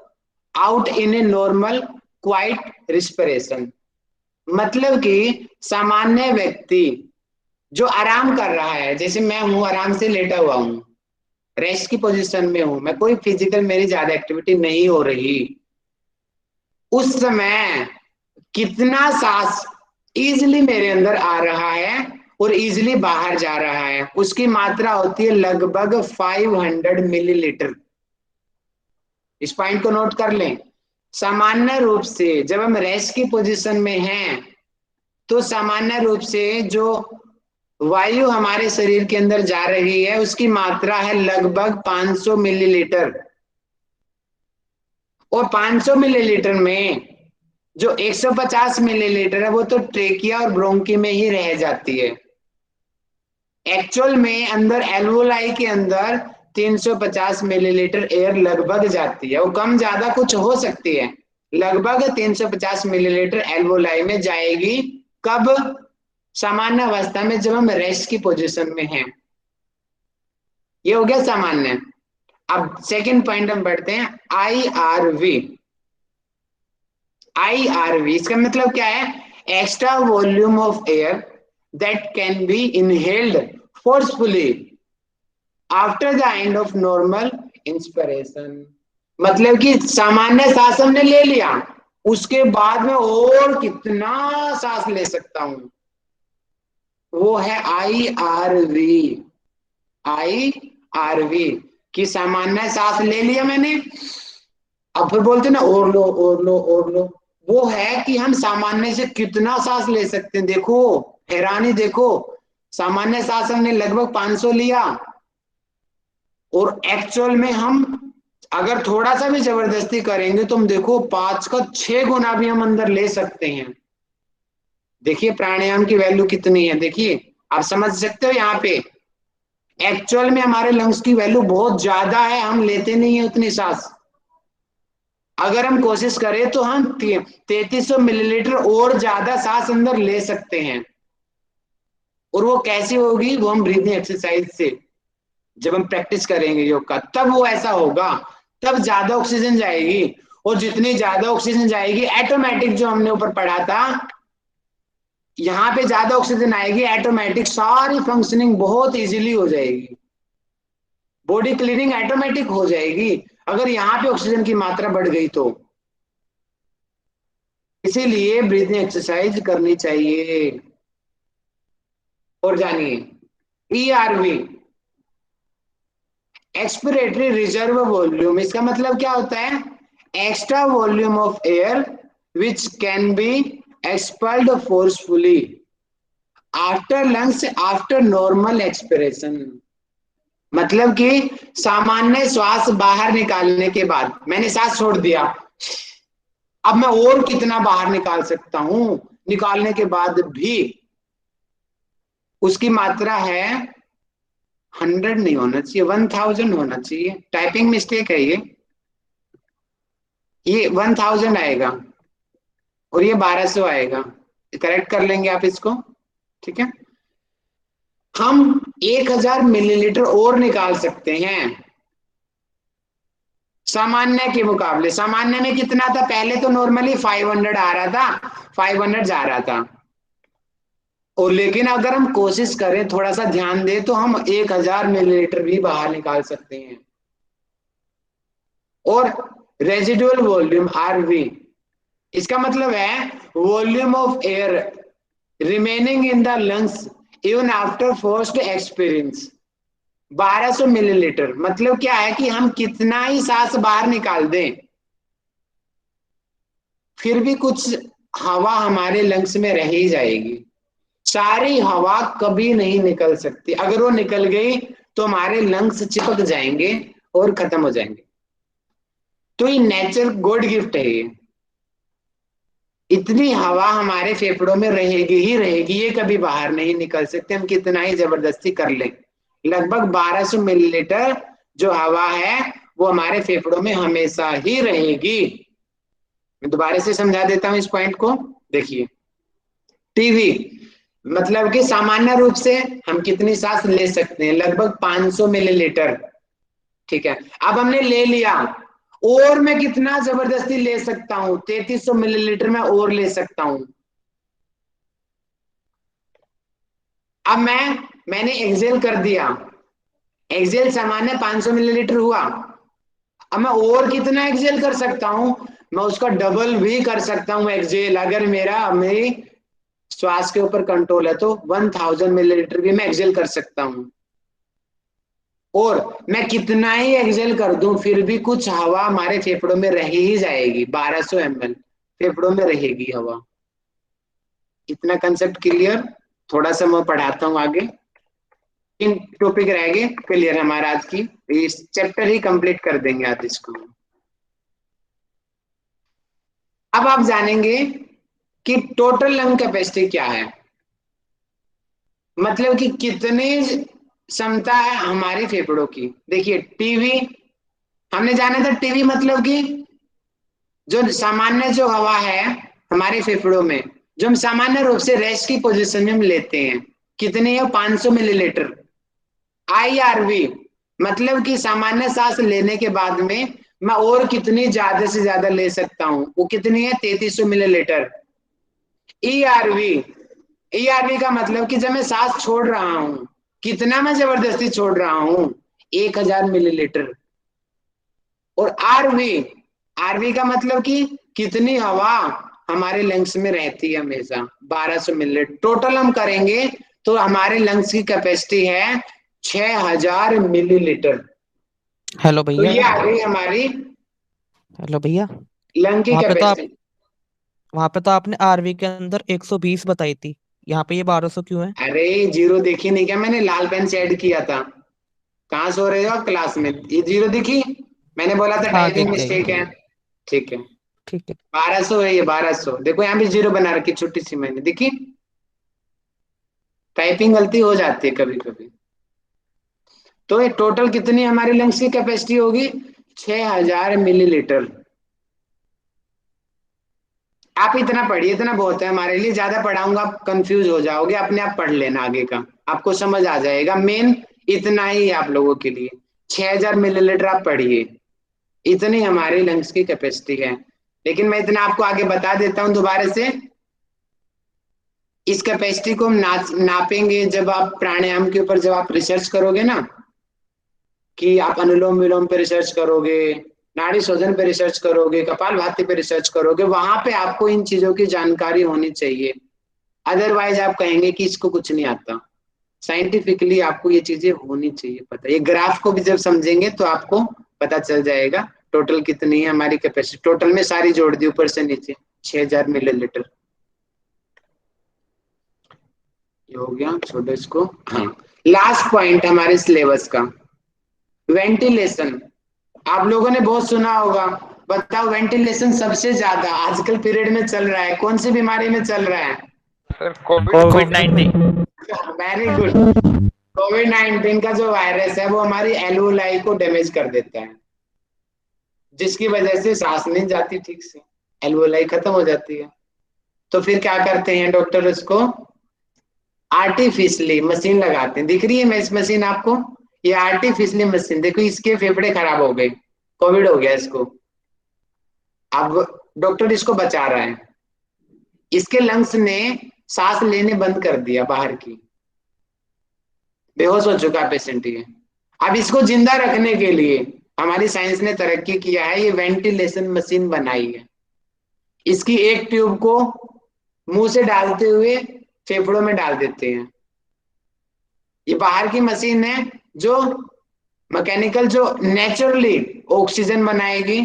out in a normal quite respiration. मतलब कि सामान्य व्यक्ति जो आराम कर रहा है, जैसे मैं हूं आराम से लेटा हुआ हूं, रेस्ट की पोजीशन में हूं मैं, कोई फिजिकल मेरी ज्यादा एक्टिविटी नहीं हो रही, उस समय कितना सांस इजिली मेरे अंदर आ रहा है और इजिली बाहर जा रहा है, उसकी मात्रा होती है लगभग 500 मिलीलीटर। इस पॉइंट को नोट कर लें। सामान्य रूप से जब हम रेस्ट की पोजीशन में हैं तो सामान्य रूप से जो वायु हमारे शरीर के अंदर जा रही है उसकी मात्रा है लगभग 500 मिलीलीटर। और 500 मिलीलीटर में जो 150 मिलीलीटर है वो तो ट्रेकिया और ब्रोंकी में ही रह जाती है। एक्चुअल में अंदर एल्वोलाई के अंदर 350 मिलीलीटर एयर लगभग जाती है, वो कम ज्यादा कुछ हो सकती है, लगभग 350 मिलीलीटर एल्वोलाई में जाएगी। कब? सामान्य अवस्था में, जब हम रेस्ट की पोजीशन में हैं। ये हो गया सामान्य। अब सेकंड पॉइंट हम बढ़ते हैं, आईआरवी। आईआरवी इसका मतलब क्या है? Extra volume of air that can be inhaled forcefully after the end of normal inspiration. मतलब कि सामान्य सांस हमने ले लिया, उसके बाद में और कितना सांस ले सकता हूं, वो है आईआरवी। आईआरवी कि सामान्य सांस ले लिया मैंने, अब फिर बोलते ना और लो और लो और लो, वो है कि हम सामान्य से कितना सांस ले सकते हैं। देखो हैरानी, देखो सामान्य सांस हमने लगभग 500 लिया, और एक्चुअल में हम अगर थोड़ा सा भी जबरदस्ती करेंगे तो हम देखो 5 का 6 गुना भी हम अंदर ले सकते हैं। देखिए प्राणायाम की वैल्यू कितनी है, देखिए आप समझ सकते हो यहाँ पे एक्चुअल में हमारे लंग्स की वैल्यू बहुत ज्यादा है, हम लेते नहीं है उतनी सांस। अगर हम कोशिश करें तो हम 3300 मिलीलीटर और ज्यादा सांस अंदर ले सकते हैं। और वो कैसी होगी, वो हम ब्रीथिंग एक्सरसाइज से, जब हम प्रैक्टिस करेंगे योग का, तब वो ऐसा होगा, तब ज्यादा ऑक्सीजन जाएगी। और जितनी ज्यादा ऑक्सीजन जाएगी ऑटोमेटिक, जो हमने ऊपर पढ़ा था, यहाँ पे ज्यादा ऑक्सीजन आएगी, ऑटोमेटिक सारी फंक्शनिंग बहुत इजीली हो जाएगी, बॉडी क्लीनिंग ऑटोमेटिक हो जाएगी अगर यहाँ पे ऑक्सीजन की मात्रा बढ़ गई तो। इसीलिए ब्रीथिंग एक्सरसाइज करनी चाहिए। और जानिए ERV, एक्सपिरेटरी रिजर्व वॉल्यूम, इसका मतलब क्या होता है, extra volume of air which can be expelled forcefully after lungs after normal expiration. मतलब कि सामान्य श्वास बाहर निकालने के बाद मैंने सांस छोड़ दिया, अब मैं और कितना बाहर निकाल सकता हूं, निकालने के बाद भी उसकी मात्रा है 100 नहीं होना चाहिए, 1000 होना चाहिए। टाइपिंग मिस्टेक है ये 1000 आएगा और ये 1200 आएगा, करेक्ट कर लेंगे आप इसको, ठीक है। हम 1000 मिलीलीटर और निकाल सकते हैं सामान्य के मुकाबले। सामान्य में कितना था, पहले तो नॉर्मली 500 आ रहा था, 500 जा रहा था, और लेकिन अगर हम कोशिश करें, थोड़ा सा ध्यान दें, तो हम 1000 मिलीलीटर भी बाहर निकाल सकते हैं। और रेजिडुअल वॉल्यूम RV, इसका मतलब है volume of air remaining in the lungs even after first experience, 1200 millilitre. मतलब क्या है कि हम कितना ही सांस बाहर निकाल दें, फिर भी कुछ हवा हमारे लंग्स में रह ही जाएगी, सारी हवा कभी नहीं निकल सकती। अगर वो निकल गई तो हमारे लंग्स चिपक जाएंगे और खत्म हो जाएंगे। तो ये नेचर गॉड गिफ्ट है, ये इतनी हवा हमारे फेफड़ों में रहेगी ही रहेगी, ये कभी बाहर नहीं निकल सकते, हम कितना ही जबरदस्ती कर लें। लगभग 1200 मिलीलीटर जो हवा है वो हमारे फेफड़ों में हमेशा ही रहेगी। मैं दोबारा से समझा देता हूं इस पॉइंट को, देखिए टीवी मतलब कि सामान्य रूप से हम कितनी सांस ले सकते हैं, लगभग 500 मिलीलीटर, ठीक है। अब हमने ले लिया, और मैं कितना जबरदस्ती ले सकता हूं, 3300 मिलीलीटर में और ले सकता हूं। अब मैंने एक्सेल कर दिया, एक्सेल सामान्य 500 मिलीलीटर हुआ, अब मैं और कितना एक्सेल कर सकता हूं, मैं उसका डबल भी कर सकता हूं एक्सेल, अगर मेरी श्वास के ऊपर कंट्रोल है तो 1000 मिलीलीटर भी मैं एक्सेल कर सकता हूं। और मैं कितना ही एक्सेल कर दूं फिर भी कुछ हवा हमारे फेफड़ों में रह ही जाएगी, 1200 ml फेफड़ों में रहेगी हवा। इतना कंसेप्ट क्लियर, थोड़ा सा मैं पढ़ाता हूं आगे, इन टॉपिक रह गए क्लियर हमारा आज की, इस चैप्टर ही कंप्लीट कर देंगे आज इसको। अब आप जानेंगे कि टोटल लंग कैपेसिटी क्या है, मतलब कि कितनी क्षमता है हमारे फेफड़ों की। देखिए टीवी हमने जाना था, टीवी मतलब कि जो सामान्य जो हवा है हमारे फेफड़ों में, जो हम सामान्य रूप से रेस्ट की पोजीशन में हम लेते हैं, कितनी है, 500 मिलीलीटर। IRV मतलब कि सामान्य सांस लेने के बाद में मैं और कितनी ज्यादा से ज्यादा ले सकता हूं, वो कितनी है, 3300 मिलीलीटर। ERV का मतलब कि जब मैं सांस छोड़ रहा हूं, कितना मैं जबरदस्ती छोड़ रहा हूं, 1000 मिलीलीटर। और आरवी का मतलब कि कितनी हवा हमारे लंग्स में रहती है हमेशा, 1200 मिलीलीटर। टोटल हम करेंगे तो हमारे लंग्स की कैपेसिटी है 6000 मिलीलीटर। हेलो तो भैया। ये आ गई हमारी हेलो भैया। लंग की वहां पे तो आप कैपेसिटी। वहां पे तो आपने आरवी के अंदर 120 बताई थी, यहाँ पे ये 1200 क्यों है? अरे जीरो देखी नहीं क्या मैंने? लाल पेन से ऐड किया था। कहाँ सो रहे हो आप क्लास में? ये जीरो दिखी? मैंने बोला था हाँ, टाइपिंग दिख गई। मिस्टेक है। ठीक है। ठीक है। 1200 है ये, 1200 देखो यहाँ भी जीरो बना रखी छोटी सी मैंने, दिखी? टाइपिंग गलती हो जाती है कभी कभी। तो ये टोटल कितनी हमारी लंग्स की कैपेसिटी होगी? 6000 मिलीलीटर। आप इतना पढ़िए, इतना बहुत है हमारे लिए। ज्यादा पढ़ाऊंगा आप कंफ्यूज हो जाओगे, अपने आप पढ़ लेना आगे का, आपको समझ आ जाएगा। मेन इतना ही है आप लोगों के लिए। 6000 मिलीलीटर आप पढ़िए, इतनी हमारी लंग्स की कैपेसिटी है। लेकिन मैं इतना आपको आगे बता देता हूं दोबारा से। इस कैपेसिटी को हम नापेंगे जब आप प्राणायाम के ऊपर जब आप रिसर्च करोगे ना, कि आप अनुलोम विलोम पे रिसर्च करोगे, नाड़ी शोधन पे रिसर्च करोगे, कपालभाति पे रिसर्च करोगे, वहां पे आपको इन चीजों की जानकारी होनी चाहिए। अदरवाइज आप कहेंगे कि इसको कुछ नहीं आता। साइंटिफिकली आपको ये चीजें होनी चाहिए पता। ये ग्राफ को भी जब समझेंगे तो आपको पता चल जाएगा टोटल कितनी है हमारी कैपेसिटी। टोटल में सारी जोड़ दी ऊपर से नीचे, 6000 मिलीलीटर। ये हो गया, छोड़ो इसको। हाँ, लास्ट पॉइंट हमारे सिलेबस का, वेंटिलेशन। आप लोगों ने बहुत सुना होगा। बताओ, वेंटिलेशन सबसे ज्यादा आजकल पीरियड में चल रहा है, कौन सी बीमारी में चल रहा है? कोविड-19। Very good. कोविड 19 का जो वायरस है वो हमारी एल्वोलाई को डैमेज कर देता है, जिसकी वजह से सांस नहीं जाती ठीक से, एल्वोलाई खत्म हो जाती है। तो फिर क्या करते हैं डॉक्टर? उसको आर्टिफिशियली मशीन लगाते हैं। दिख रही है इस मशीन आपको? ये आर्टिफिशियली मशीन, देखो इसके फेफड़े खराब हो गए, कोविड हो गया इसको। अब डॉक्टर इसको बचा रहा है। इसके लंग्स ने सांस लेने बंद कर दिया बाहर की, बेहोश हो चुका पेशेंट ये। अब इसको जिंदा रखने के लिए हमारी साइंस ने तरक्की किया है, ये वेंटिलेशन मशीन बनाई है। इसकी एक ट्यूब को मुंह से डालते हुए फेफड़ों में डाल देते हैं। ये बाहर की मशीन है जो मैकेनिकल, जो नेचुरली ऑक्सीजन बनाएगी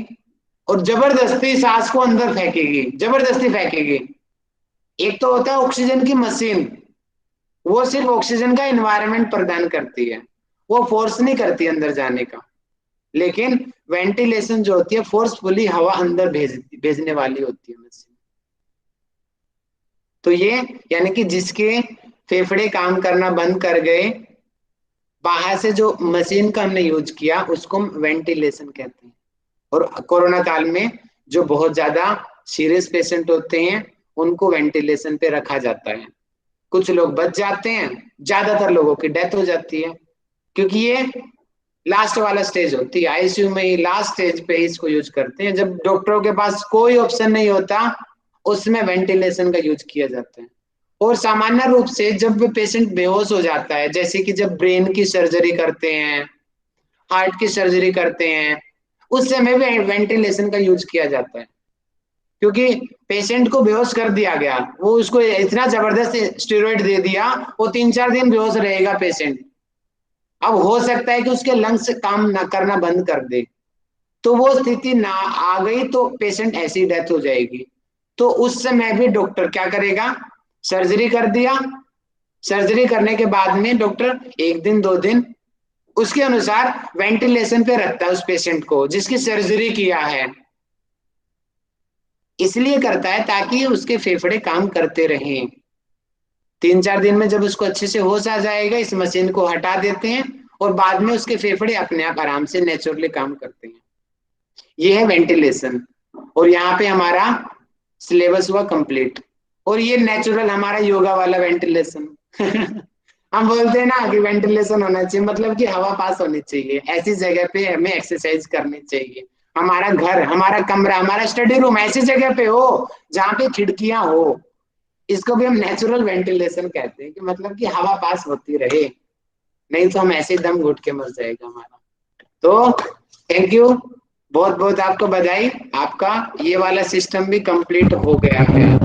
और जबरदस्ती सांस को अंदर फेंकेगी, जबरदस्ती फेंकेगी। एक तो होता है ऑक्सीजन की मशीन, वो सिर्फ ऑक्सीजन का एनवायरनमेंट प्रदान करती है, वो फोर्स नहीं करती अंदर जाने का। लेकिन वेंटिलेशन जो होती है फोर्सफुली हवा अंदर भेजने वाली होती है मशीन। तो ये यानी कि जिसके फेफड़े काम करना बंद कर गए, बाहर से जो मशीन का हमने यूज किया उसको हम वेंटिलेशन कहते हैं। और कोरोना काल में जो बहुत ज्यादा सीरियस पेशेंट होते हैं उनको वेंटिलेशन पे रखा जाता है। कुछ लोग बच जाते हैं, ज्यादातर लोगों की डेथ हो जाती है, क्योंकि ये लास्ट वाला स्टेज होती है। आईसीयू में ही लास्ट स्टेज पे ही इसको यूज करते हैं, जब डॉक्टरों के पास कोई ऑप्शन नहीं होता, उसमें वेंटिलेशन का यूज किया जाता है। और सामान्य रूप से जब पेशेंट बेहोश हो जाता है, जैसे कि जब ब्रेन की सर्जरी करते हैं, हार्ट की सर्जरी करते हैं, उस समय भी वेंटिलेशन का यूज किया जाता है। क्योंकि पेशेंट को बेहोश कर दिया गया, वो उसको इतना जबरदस्त स्टेरॉइड दे दिया, वो 3-4 दिन बेहोश रहेगा पेशेंट। अब हो सकता है कि उसके लंग्स काम ना करना बंद कर दे, तो वो स्थिति ना आ गई तो पेशेंट ऐसी डेथ हो जाएगी। तो उस समय भी डॉक्टर क्या करेगा? सर्जरी कर दिया, सर्जरी करने के बाद में डॉक्टर 1 दिन 2 दिन उसके अनुसार वेंटिलेशन पे रखता है उस पेशेंट को जिसकी सर्जरी किया है। इसलिए करता है ताकि उसके फेफड़े काम करते रहें। 3-4 दिन में जब उसको अच्छे से होश आ जाएगा, इस मशीन को हटा देते हैं और बाद में उसके फेफड़े अपने आप आराम से नेचुरली काम करते हैं। ये है वेंटिलेशन। और यहाँ पे हमारा सिलेबस हुआ कंप्लीट। और ये नेचुरल हमारा योगा वाला वेंटिलेशन। हम बोलते हैं ना कि वेंटिलेशन होना चाहिए, मतलब कि हवा पास होनी चाहिए, ऐसी जगह पे हमें एक्सरसाइज करनी चाहिए। हमारा घर, हमारा कमरा, हमारा स्टडी रूम ऐसी जगह पे हो जहाँ पे खिड़कियां हो। इसको भी हम नेचुरल वेंटिलेशन कहते हैं, कि मतलब कि हवा पास होती रहे, नहीं तो हम ऐसे दम घुट के मर जाएगा हमारा। तो थैंक यू, बहुत बहुत आपको बधाई, आपका ये वाला सिस्टम भी कंप्लीट हो गया है।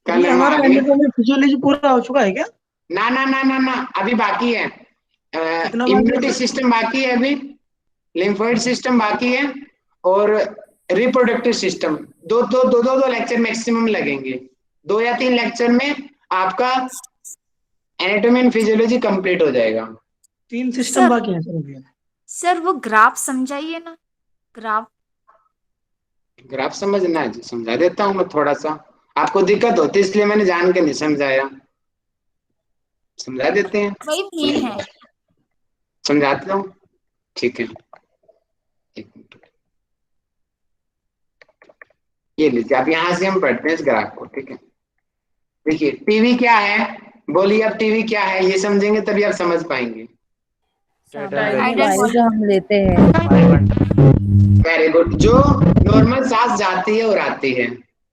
कल ये हम हमारा आगे, एंडोक्राइन फिजियोलॉजी पूरा हो चुका है क्या? ना ना ना ना ना, अभी बाकी है। कितना बाकी है इम्यूनिटी सर? सिस्टम बाकी है अभी, लिम्फोइड सिस्टम बाकी है, और रिप्रोडक्टिव सिस्टम। दो लेक्चर मैक्सिमम लगेंगे, 2 या 3 लेक्चर में आपका एनाटॉमी एंड फिजियोलॉजी कंप्लीट हो जाएगा। 3 सिस्टम सर बाकी है सर अभी। सर वो ग्राफ समझाइए ना, ग्राफ। ग्राफ समझना है जी, समझा देता हूँ मैं थोड़ा सा। आपको दिक्कत होती है इसलिए मैंने जान के नहीं समझाया, समझा देते हैं। वही मेन है। समझाता हूँ, ठीक है। एक मिनट, ये लीजिए, आप यहाँ से हम पढ़ते हैं इस ग्राफ को, ठीक है। देखिए टीवी क्या है, बोलिए अब टीवी क्या है, ये समझेंगे तभी आप समझ पाएंगे। सामान्य वायु जो हम लेते हैं। Very good. जो नॉर्मल सांस जाती है और आती है,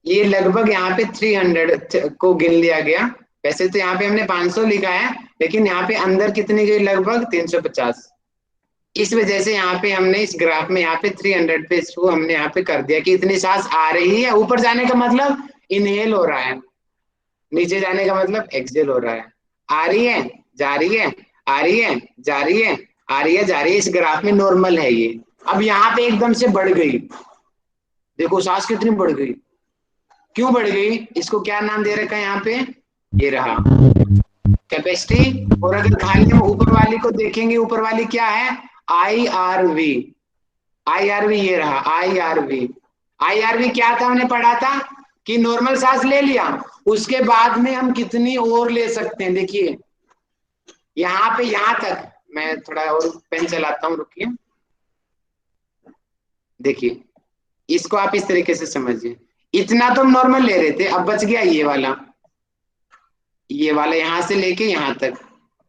ये लगभग यहाँ पे 300 को गिन लिया गया। वैसे तो यहाँ पे हमने 500 लिखा है, लेकिन यहाँ पे अंदर कितनी गई, लगभग 350। इस वजह से यहाँ पे हमने इस ग्राफ में यहाँ पे 300 पे इसको हमने यहाँ पे कर दिया कि इतनी सांस आ रही है। ऊपर जाने का मतलब इनहेल हो रहा है, नीचे जाने का मतलब एक्सहेल हो रहा है। आ रही है, जा रही है, आ रही है, जा रही है, आ रही है, जा रही है। इस ग्राफ में नॉर्मल है ये। अब यहाँ पे एकदम से बढ़ गई, देखो सांस कितनी बढ़ गई। क्यों बढ़ गई, इसको क्या नाम दे रखा है यहाँ पे, ये रहा कैपेसिटी। और अगर खाली हम ऊपर वाली को देखेंगे, ऊपर वाली क्या है, IRV। IRV ये रहा, IRV। IRV क्या था, हमने पढ़ा था कि नॉर्मल सांस ले लिया, उसके बाद में हम कितनी और ले सकते हैं। देखिए यहाँ पे, यहाँ तक मैं थोड़ा और पेन चलाता हूँ, रुकिए। देखिए इसको आप इस तरीके से समझिए, इतना तो हम नॉर्मल ले रहे थे, अब बच गया ये वाला, ये वाला यहां से लेके यहां तक,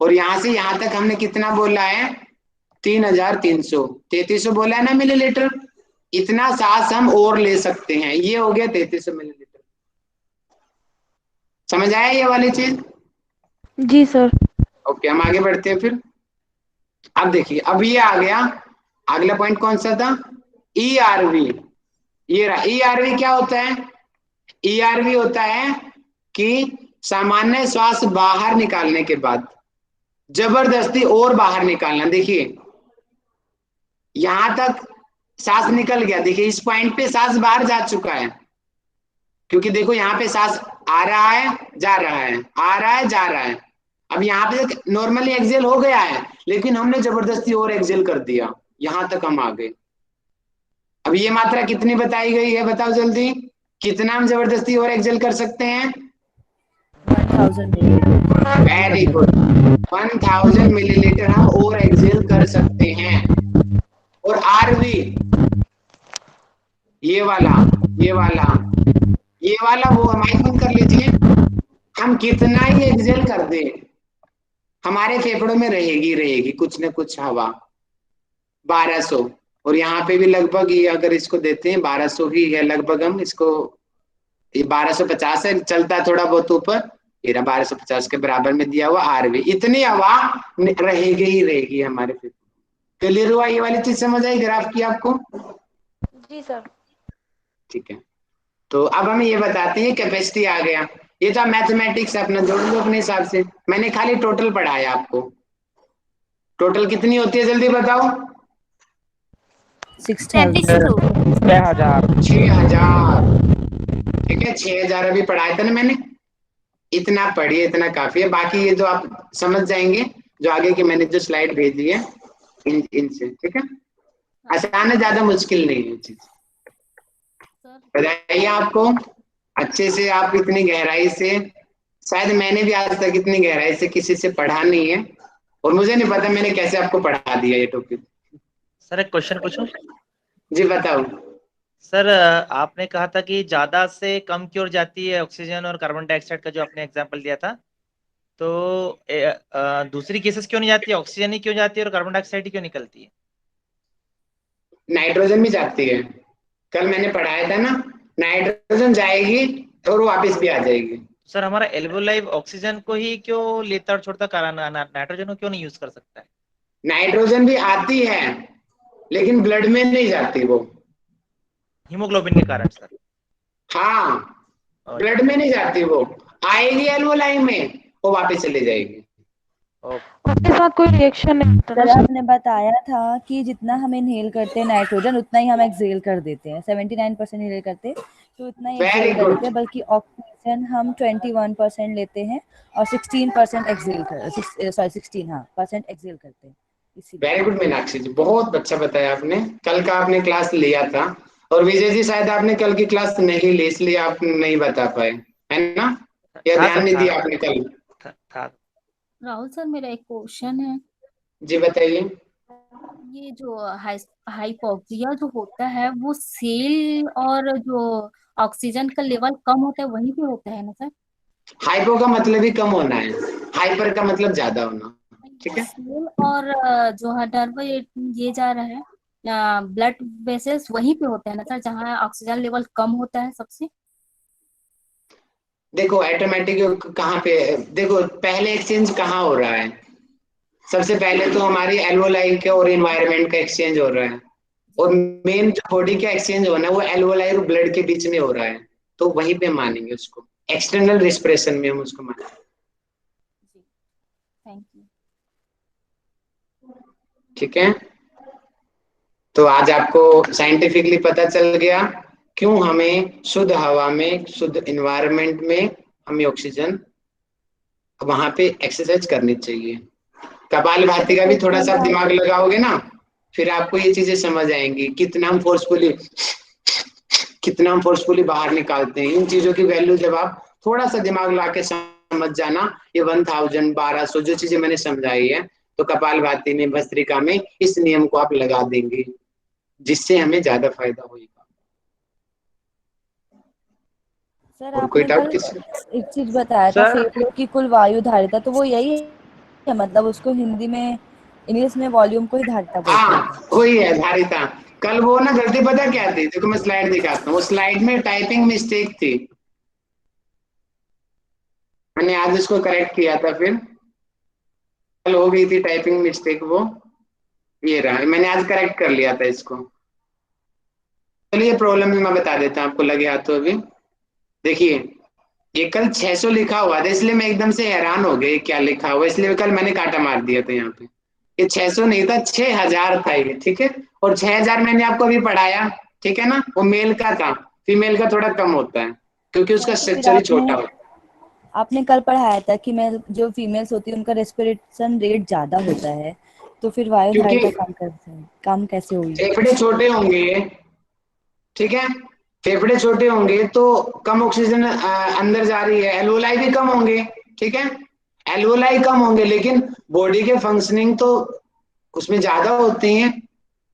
और यहां से यहां तक हमने कितना बोला है, 3300 बोला है ना मिलीलीटर। इतना सांस हम और ले सकते हैं, ये हो गया 3300 मिलीलीटर। समझ आया ये वाली चीज? जी सर। ओके, हम आगे बढ़ते हैं फिर। अब देखिए, अब ये आ गया, अगला पॉइंट कौन सा था, ERV। ये रहा ERV। क्या होता है, ERV होता है कि सामान्य श्वास बाहर निकालने के बाद जबरदस्ती और बाहर निकालना। देखिए यहां तक सांस निकल गया, देखिए इस पॉइंट पे सांस बाहर जा चुका है, क्योंकि देखो यहाँ पे सांस आ रहा है, जा रहा है, आ रहा है, जा रहा है। अब यहाँ पे नॉर्मली एक्सेल हो गया है, लेकिन हमने जबरदस्ती और एक्सेल कर दिया, यहां तक हम आ गए। अब ये मात्रा कितनी बताई गई है, बताओ जल्दी, कितना हम जबरदस्ती और एक्सेल कर सकते हैं? 1000 वेरी गुड, 1000 मिलीलीटर हम और एक्सेल कर सकते हैं। और RV, ये वाला, ये वाला, ये वाला, वो माइक बंद कर लीजिए। हम कितना ही एक्सेल कर दे, हमारे फेफड़ों में रहेगी रहेगी कुछ न कुछ हवा, 1200। और यहाँ पे भी लगभग ये अगर इसको देते हैं 1200 ही है लगभग, हम इसको, ये 1250 है, चलता है थोड़ा बहुत ऊपर, ये 1250 के बराबर में दिया हुआ RV। इतनी हवा रहेगी ही रहेगी हमारे फेफड़ों। क्लियर हुआ ये वाली चीज, समझ आई ग्राफ की आपको? जी सर। ठीक है, तो अब हम ये बताते हैं, कैपेसिटी आ गया, ये तो मैथमेटिक्स अपना जोड़ लो अपने हिसाब से। मैंने खाली टोटल पढ़ाया आपको, टोटल कितनी होती है जल्दी बताओ? 3300। 6000। 6000। ठीक है, 6000 अभी पढ़ाया था ना मैंने, इतना पढ़िए, इतना काफी है। बाकी ये जो आप समझ जाएंगे, जो आगे की मैंने जो स्लाइड भेजी है इनसे, ठीक है। आसान है, ज्यादा मुश्किल नहीं है चीज। बताइए आपको अच्छे से, आप इतनी गहराई से, शायद मैंने भी आज तक इतनी गहराई से किसी से पढ़ा नहीं है, और मुझे नहीं पता मैंने कैसे आपको पढ़ा दिया ये टॉपिक। सर एक क्वेश्चन पूछूं? जी बताओ। सर आपने कहा था कि ज्यादा से कम की ओर जाती है ऑक्सीजन और कार्बन डाइऑक्साइड का, जो आपने एग्जांपल दिया था, तो दूसरी केसेस क्यों नहीं जाती है, ऑक्सीजन ही क्यों जाती है और कार्बन डाइऑक्साइड ही क्यों निकलती है? नाइट्रोजन भी जाती है, कल मैंने पढ़ाया था ना, नाइट्रोजन जाएगी और वापस भी आ जाएगी। सर हमारा एल्वोलाइव ऑक्सीजन को ही क्यों लेता और छोड़ता, नाइट्रोजन को क्यों नहीं यूज कर सकता है? नाइट्रोजन भी आती है, लेकिन ब्लड में नहीं जाती वो, हीमोग्लोबिन के कारण सर। हाँ ब्लड में नहीं जाती वो, आएगी एल्वोलाइव में, वो वापस चली जाएगी। ओके। उसके साथ कोई रिएक्शन नहीं होता सर ना। आपने बताया था कि जितना हम इनहेल करते हैं नाइट्रोजन उतना ही हम एक्सहेल कर देते हैं, 79% इनहेल करते हैं तो उतना ही वेरी एक्सहेल कर गुड। देते हैं, बल्कि ऑक्सीजन हम 21% लेते हैं और 16% एक्सहेल कर, सॉरी 16 हाँ परसेंट एक्सहेल करते हैं, इसीलिए। वेरी गुड मीनाक्षी जी, बहुत अच्छा बताया आपने। कल का आपने क्लास लिया था, और विजय जी शायद आपने कल की क्लास नहीं ली, इसलिए आप नहीं बता पाए, है ना? या था ध्यान सर, नहीं था दिया आपने कल? था। राहुल सर, मेरा एक क्वेश्चन है। जी बताइए। ये जो हाइपोक्सिया जो होता है वो सेल और जो ऑक्सीजन का लेवल कम होता है वहीं पे होता है ना सर? हाइपो का मतलब ही कम होना है, हाइपर का मतलब ज्यादा होना। ठीक है। सेल और जो है नर्व ये जा रहा है, ब्लड वेसल्स वहीं पे होते हैं ना सर, जहाँ ऑक्सीजन लेवल कम होता है सबसे? देखो ऑटोमेटिक कहाँ पे देखो, पहले एक्सचेंज कहाँ हो रहा है? सबसे पहले तो हमारी एल्वोलाई के और एनवायरनमेंट का एक्सचेंज हो रहा है, और मेन जो बॉडी का एक्सचेंज होना है वो एल्वोलाई और ब्लड के बीच में हो रहा है, तो वहीं पे मानेंगे उसको, एक्सटर्नल रिस्पिरेशन में हम उसको मानेंगे। जी, थैंक यू। ठीक है, तो आज आपको साइंटिफिकली पता चल गया क्यों हमें शुद्ध हवा में, शुद्ध एनवायरनमेंट में हमें ऑक्सीजन, वहां पे एक्सरसाइज करनी चाहिए। कपालभाति का भी थोड़ा सा दिमाग लगाओगे ना, फिर आपको ये चीजें समझ आएंगी, कितना हम फोर्सफुली बाहर निकालते हैं। इन चीजों की वैल्यू जब आप थोड़ा सा दिमाग ला के समझ जाना, ये 1000 1200 जो चीजें मैंने समझाई है, तो कपालभाति में, भस्त्रिका में इस नियम को आप लगा देंगे, जिससे हमें ज्यादा फायदा होगा। सर और कोई आपने डाउट कल किसी? एक चीज बताया था, सर फेफड़ों की कुल वायु धारिता, तो वो यही है, मतलब उसको हिंदी में, इंग्लिश में वॉल्यूम को ही धारिता बोलते हैं क्या? हाँ वही है धारिता। कल वो ना गलती पता क्या थी, देखो मैं स्लाइड दिखाता हूँ, वो स्लाइड में टाइपिंग मिस्टेक थी, मैंने आज इसको करेक्ट किया था, फिर कल हो गई थी टाइपिंग मिस्टेक वो, ये रहा, मैंने आज करेक्ट कर लिया था इसको। चलिए प्रॉब्लम भी मैं बता देता हूँ आपको, लगे हाथ तो अभी देखिए, ये कल 600 लिखा हुआ था, इसलिए मैं एकदम से हैरान हो गई क्या लिखा हुआ, इसलिए कल मैंने काटा मार दिया था यहाँ पे। ये 600 नहीं था, 6000 था ये, ठीक है। और 6000 मैंने आपको अभी पढ़ाया, ठीक है ना, वो मेल का था, फीमेल का थोड़ा कम होता है, क्योंकि सर उसका तो फिर स्ट्रक्चर ही छोटा होता है। आपने कल पढ़ाया था कि मेल जो फीमेल्स होती है उनका रेस्पिरेशन रेट ज्यादा होता है, तो फिर वायु क्योंकि धारिता काम कैसे हुई? फेफड़े छोटे होंगे, ठीक है, फेफड़े छोटे होंगे तो कम ऑक्सीजन अंदर जा रही है, एल्वोलाई भी कम होंगे, ठीक है, एल्वोलाई कम होंगे, लेकिन बॉडी के फंक्शनिंग तो उसमें ज्यादा होती हैं,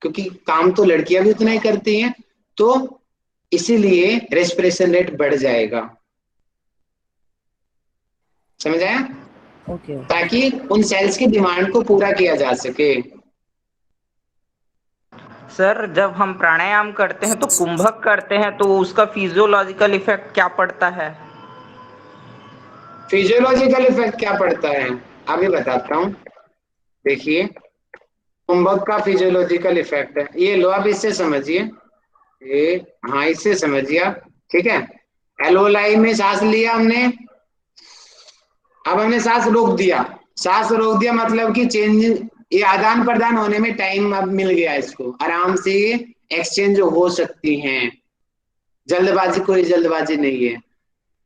क्योंकि काम तो लड़कियां भी उतना ही करती हैं, तो इसीलिए रेस्पिरेशन रेट बढ़ जाएगा। समझ आया? ओके। ताकि उन सेल्स की डिमांड को पूरा किया जा सके। सर जब हम प्राणायाम करते हैं तो कुंभक करते हैं तो उसका फिजियोलॉजिकल इफेक्ट क्या पड़ता है? फिजियोलॉजिकल इफेक्ट क्या पड़ता है अभी बताता हूँ, देखिए कुंभक का फिजियोलॉजिकल इफेक्ट है, ये लो आप इससे समझिए, ये, हाँ इससे समझिए आप, ठीक है। एल्वोलाई में सांस लिया हमने, अब हमने सांस रोक दिया, सांस रोक दिया मतलब कि चेंज, ये आदान प्रदान होने में टाइम अब मिल गया, इसको आराम से ये एक्सचेंज हो सकती हैं, जल्दबाजी, कोई जल्दबाजी नहीं है।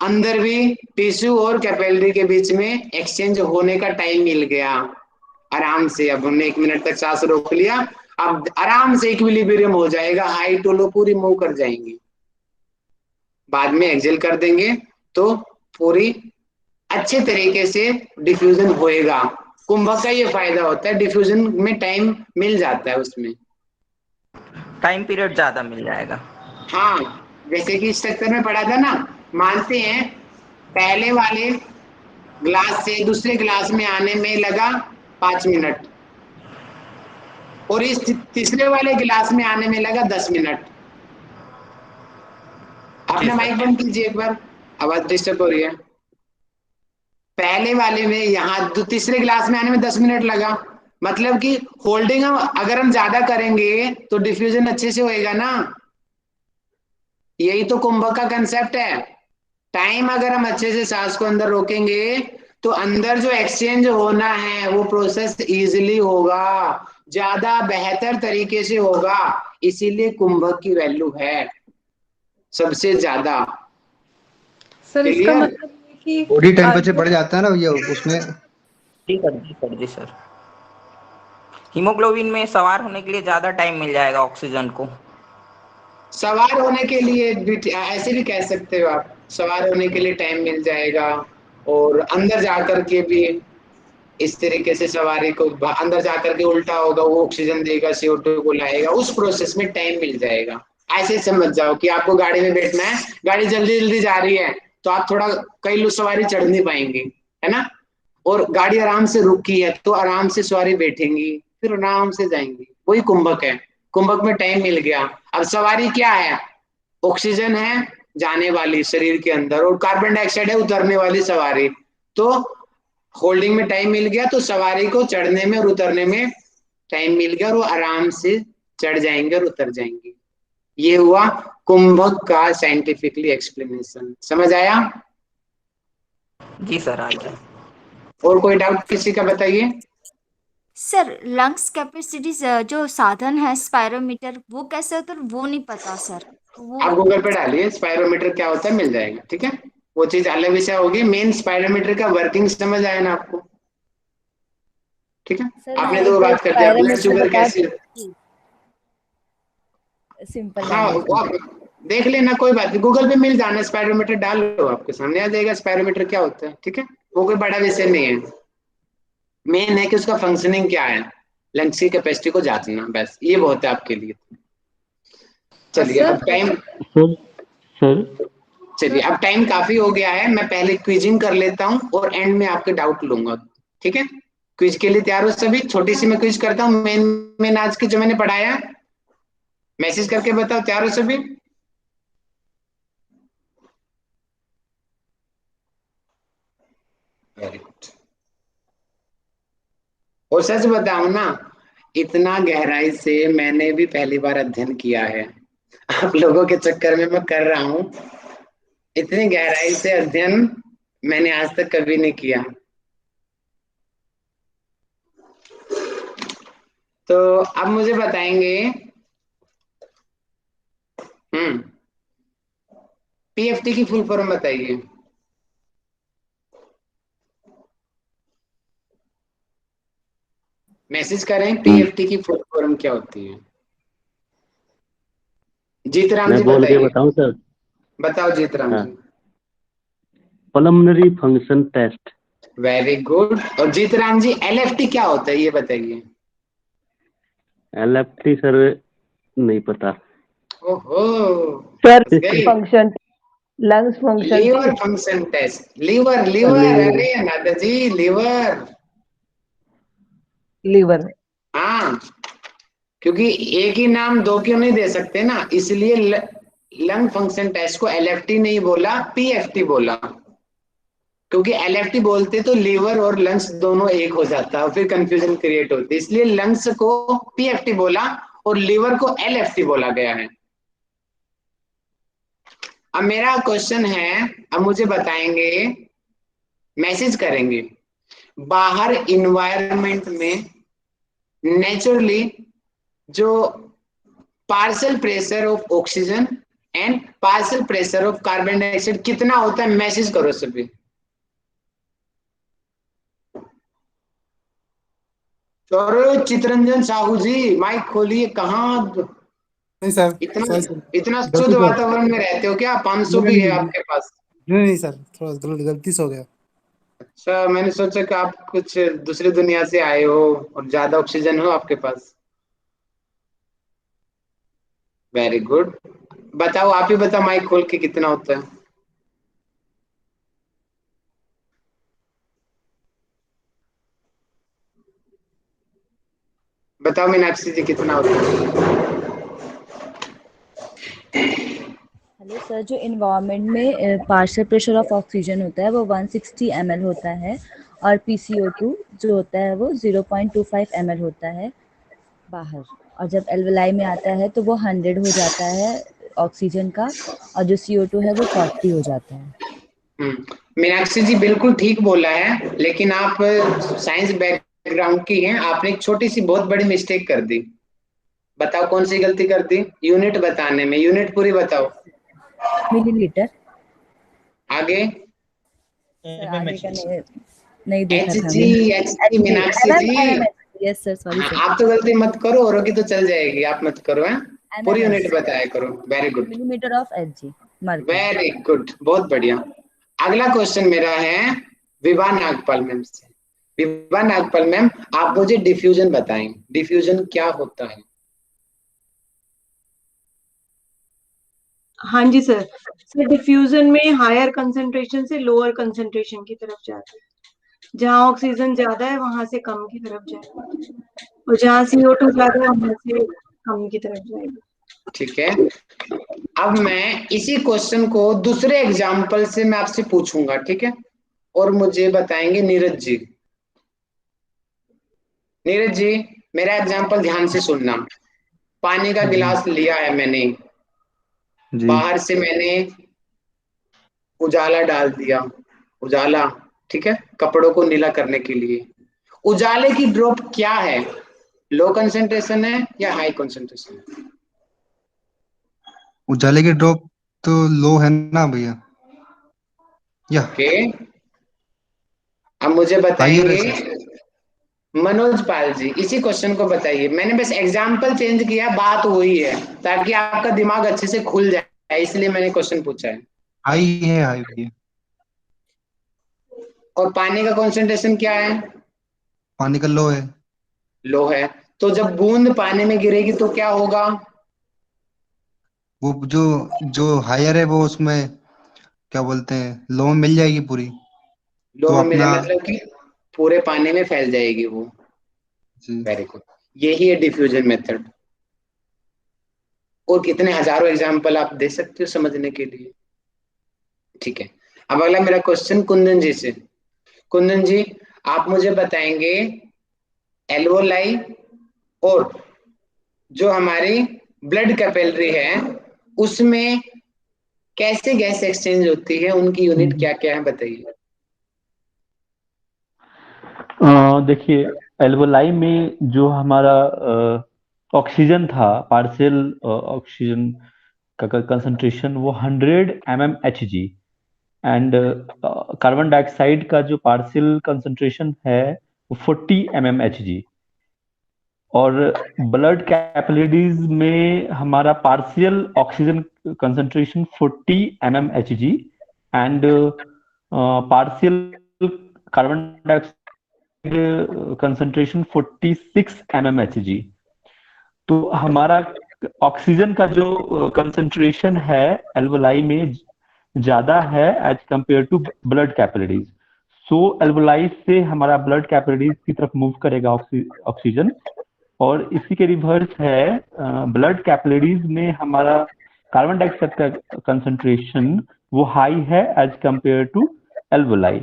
अंदर भी टिश्यू और कैपिलरी के बीच में एक्सचेंज होने का टाइम मिल गया आराम से। अब हमने 1 मिनट तक सांस रोक लिया, अब आराम से इक्विलिब्रियम हो जाएगा, हाई टू लो पूरी मूव कर जाएंगी, बाद में एक्सेल कर देंगे तो पूरी अच्छे तरीके से डिफ्यूजन होएगा। कुंभक का ये फायदा होता है, डिफ्यूजन में टाइम मिल जाता है उसमें, टाइम पीरियड ज्यादा मिल जाएगा। हाँ जैसे कि स्ट्रक्चर में पढ़ा था ना, मानते हैं पहले वाले ग्लास से दूसरे ग्लास में आने में लगा 5 मिनट, और इस तीसरे वाले गिलास में आने में लगा 10 मिनट। जी अपना सर। माइक बंद कीजिए एक बार, आवाज डिस्टर्ब हो रही है। पहले वाले में यहाँ तीसरे गिलास में आने में 10 मिनट लगा, मतलब कि होल्डिंग हम अगर हम ज्यादा करेंगे तो डिफ्यूजन अच्छे से होएगा ना, यही तो कुंभक का कंसेप्ट है। टाइम अगर हम अच्छे से सांस को अंदर रोकेंगे तो अंदर जो एक्सचेंज होना है वो प्रोसेस इजीली होगा, ज्यादा बेहतर तरीके से होगा, इसीलिए कुंभक की वैल्यू है सबसे ज्यादा। सर इसका क्लियर? मतलब है कि बॉडी टेम्परेचर बढ़ जाता है ना ये उसमें। जी सर। हीमोग्लोबिन में सवार होने के लिए ज्यादा टाइम मिल जाएगा ऑक्सीजन को। सवार होने के लिए भी ऐसे भी कह सकते हो आप, सवार होने के लिए टाइम मिल जाएगा, और अंदर जाकर के भी इस तरीके से सवारी को अंदर जाकर के उल्टा होगा, वो ऑक्सीजन देगा, CO2 को लाएगा, उस प्रोसेस में टाइम मिल जाएगा। ऐसे समझ जाओ कि आपको गाड़ी में बैठना है, गाड़ी जल्दी जल्दी जा रही है, तो आप थोड़ा कई लोग सवारी चढ़ नहीं पाएंगे, है ना, और गाड़ी आराम से रुकी है तो आराम से सवारी बैठेंगी, फिर आराम से जाएंगी। वही कुंभक है, कुंभक में टाइम मिल गया। अब सवारी क्या है? ऑक्सीजन है जाने वाली शरीर के अंदर, और कार्बन डाइऑक्साइड है उतरने वाली सवारी। तो होल्डिंग में टाइम मिल गया, तो सवारी को चढ़ने में और उतरने में टाइम मिल गया, और वो आराम से चढ़ जाएंगे और उतर जाएंगे। ये हुआ कुंभक का साइंटिफिकली एक्सप्लेनेशन। समझ आया? जी सर, आ गया। और कोई डाउट किसी का बताइए। सर लंग्स कैपेसिटी जो साधन है स्पायरोमीटर, वो कैसे होता है वो नहीं पता सर, वो आप गूगल पे डालिए स्पायरोमीटर क्या होता है, मिल जाएगा, ठीक है। वो चीज अलग विषय होगी, मेन स्पायरोमीटर का वर्किंग समझ आया ना आपको? ठीक है, सर आपने मैं तो एक वो बार बात कर दिया ब्लड स्पायरोमीटर शुगर बता कैसी। सिंपल हाँ लैंग्वेज वो में। आप देख लेना, कोई बात नहीं, गूगल पे मिल जाना, स्पायरोमीटर डाल लो, आपके सामने आ जाएगा स्पायरोमीटर क्या होता है, ठीक है। वो कोई बड़ा विषय नहीं है, मेन है कि उसका फंक्शनिंग क्या है, लंग्स की कैपेसिटी को जांचना, बस ये बहुत है आपके लिए। चलिए सर अब टाइम, सर सर चलिए अब टाइम काफी हो गया है, मैं पहले क्विजिंग कर लेता हूँ और एंड में आपके डाउट लूंगा, ठीक है। क्विज के लिए तैयार हो सभी? छोटी सी मैं क्विज करता हूँ, मेन मेन आज के जो मैंने पढ़ाया, मैसेज करके बताओ, तैयार हो सभी? Very good. और सच बताऊं ना, इतना गहराई से मैंने भी पहली बार अध्ययन किया है, आप लोगों के चक्कर में मैं कर रहा हूं। इतनी गहराई से अध्ययन मैंने आज तक कभी नहीं किया। तो अब मुझे बताएंगे, PFT की फुल फॉर्म बताइए। मैसेज करें, PFT की फुल फॉर्म क्या होती है? जीतराम मैं जी बोल के बताइए। बताऊं सर? बताओ जीतराम हाँ, जी। Pulmonary function test. Very good. और जीतराम जी, LFT क्या होता है ये बताइए। LFT सर नहीं पता। ओहो, सर फंस गए। Function lungs function liver test. Function test, liver liver, अरे नादा जी लीवर। लीवर। हाँ, क्योंकि एक ही नाम दो क्यों नहीं दे सकते ना, इसलिए लंग फंक्शन टेस्ट को LFT नहीं बोला, PFT बोला, क्योंकि LFT बोलते तो लीवर और लंग्स दोनों एक हो जाता और फिर कंफ्यूजन क्रिएट होती, इसलिए लंग्स को PFT बोला और लीवर को LFT बोला गया है। अब मेरा क्वेश्चन है, अब मुझे बताएंगे, मैसेज करेंगे, बाहर इन्वायरमेंट में नेचुरली जो partial pressure of oxygen and partial pressure of carbon dioxide कितना होता है? मैसेज करो सभी। और चितरंजन साहू जी माइक खोलिए, कहाँ नहीं सर, इतना सॉरी सर, इतना शुद्ध गलती से। वातावरण में रहते हो क्या? 500 नहीं भी है नहीं नहीं आपके पास? नहीं नहीं सर, थोड़ा गलती से हो गया। अच्छा, मैंने सोचा कि आप कुछ दूसरी दुनिया से आए हो और ज्यादा ऑक्सीजन हो आपके पास। Very good. बताओ, आप ही बताओ माइक खोल के कितना होता है? बताओ मीनाक्षी जी कितना होता है? हेलो सर, जो इन्वायरमेंट में पार्शियल प्रेशर ऑफ ऑक्सीजन होता है वो 160 ml होता है, और PCO2 जो होता है वो 0.25 ml होता है बाहर। और जब एल्वेलाई में आता है तो वो 100 हो जाता है ऑक्सीजन का, और जो CO2 है वो 40 हो जाता है। मीनाक्षी जी बिल्कुल ठीक बोला है, लेकिन आप साइंस बैकग्राउंड की हैं, आपने एक छोटी सी बहुत बड़ी मिस्टेक कर दी। बताओ कौन सी गलती कर दी? यूनिट बताने में, यूनिट पूरी बताओ। मिलीलीटर। आगे? सर आगे का नहीं देखा था HG, HG मीनाक्षी जी। यस सर, सॉरी हाँ, सर। आप तो गलती मत करो, औरों की तो चल जाएगी, आप मत करो। है पूरी MMS, यूनिट बताया करो। Very good, millimetre of Hg mercury. Very good, बहुत बढ़िया। अगला क्वेश्चन मेरा है विभा नागपाल मैम से। विभा नागपाल मैम, आप मुझे डिफ्यूजन बताएं, डिफ्यूजन क्या होता है? हाँ जी सर। सर डिफ्यूजन में हायर कंसंट्रेशन से लोअर कंसंट्रेशन की तरफ जाता है। जहाँ ऑक्सीजन ज्यादा है वहां से कम की तरफ जाएगा, और जहाँ CO2 ज्यादा है वहां से कम की तरफ जाएगा। ठीक है, अब मैं इसी क्वेश्चन को दूसरे एग्जाम्पल से मैं आपसे पूछूंगा, ठीक है? और मुझे बताएंगे नीरज जी। नीरज जी, मेरा एग्जाम्पल ध्यान से सुनना। पानी का गिलास लिया है मैंने, जी बाहर से मैंने उजाला डाल दिया, उजाला, ठीक है, कपड़ों को नीला करने के लिए। उजाले की ड्रॉप क्या है? लो कंसंट्रेशन है या हाई कंसंट्रेशन? उजाले की ड्रॉप तो लो है ना भैया, या ओके, अब मुझे हाइयर है बताएंगे सर। मनोज पाल जी, इसी क्वेश्चन को बताइए। मैंने बस एग्जाम्पल चेंज किया, बात वही है, ताकि आपका दिमाग अच्छे से खुल जाए, इसलिए मैंने क्वेश्चन पूछा है। हाई है, हाई भैया। और पानी का कंसंट्रेशन क्या है? पानी का लो है। लो है। तो जब बूंद पानी में गिरेगी तो क्या होगा? वो जो जो हायर है वो उसमें क्या बोलते हैं, लो में मिल जाएगी पूरी। लो तो में मिले अपना मतलब कि पूरे पानी में फैल जाएगी वो। जी वेरी गुड, यही है डिफ्यूजन मेथड। और कितने हजारों एग्जाम्पल आप दे सकते हो समझने के लिए। ठीक है, अब अगला मेरा क्वेश्चन कुंदन जी से। कुंदन जी, आप मुझे बताएंगे एल्वोलाई और जो हमारी ब्लड कैपिलरी है उसमें कैसे गैस एक्सचेंज होती है, उनकी यूनिट क्या क्या है, बताइए। देखिए, एल्वोलाई में जो हमारा ऑक्सीजन था, पार्शियल ऑक्सीजन का कंसंट्रेशन वो 100 mmHg, एंड कार्बन डाइऑक्साइड का जो पार्शियल कंसंट्रेशन है वो 40 mmHg। और ब्लड कैपिलरीज में हमारा partial oxygen concentration 40 mmHg and partial carbon dioxide concentration 46 mmHg। तो हमारा ऑक्सीजन का जो कंसंट्रेशन है एल्वोलाई में ज्यादा है as compare to blood capillaries. So alveoli से हमारा ब्लड कैपिलरीज की तरफ मूव करेगा ऑक्सीजन, और इसी के रिवर्स है ब्लड कैपिलरीज में हमारा कार्बन डाइऑक्साइड का कंसंट्रेशन वो हाई है as compare to alveoli.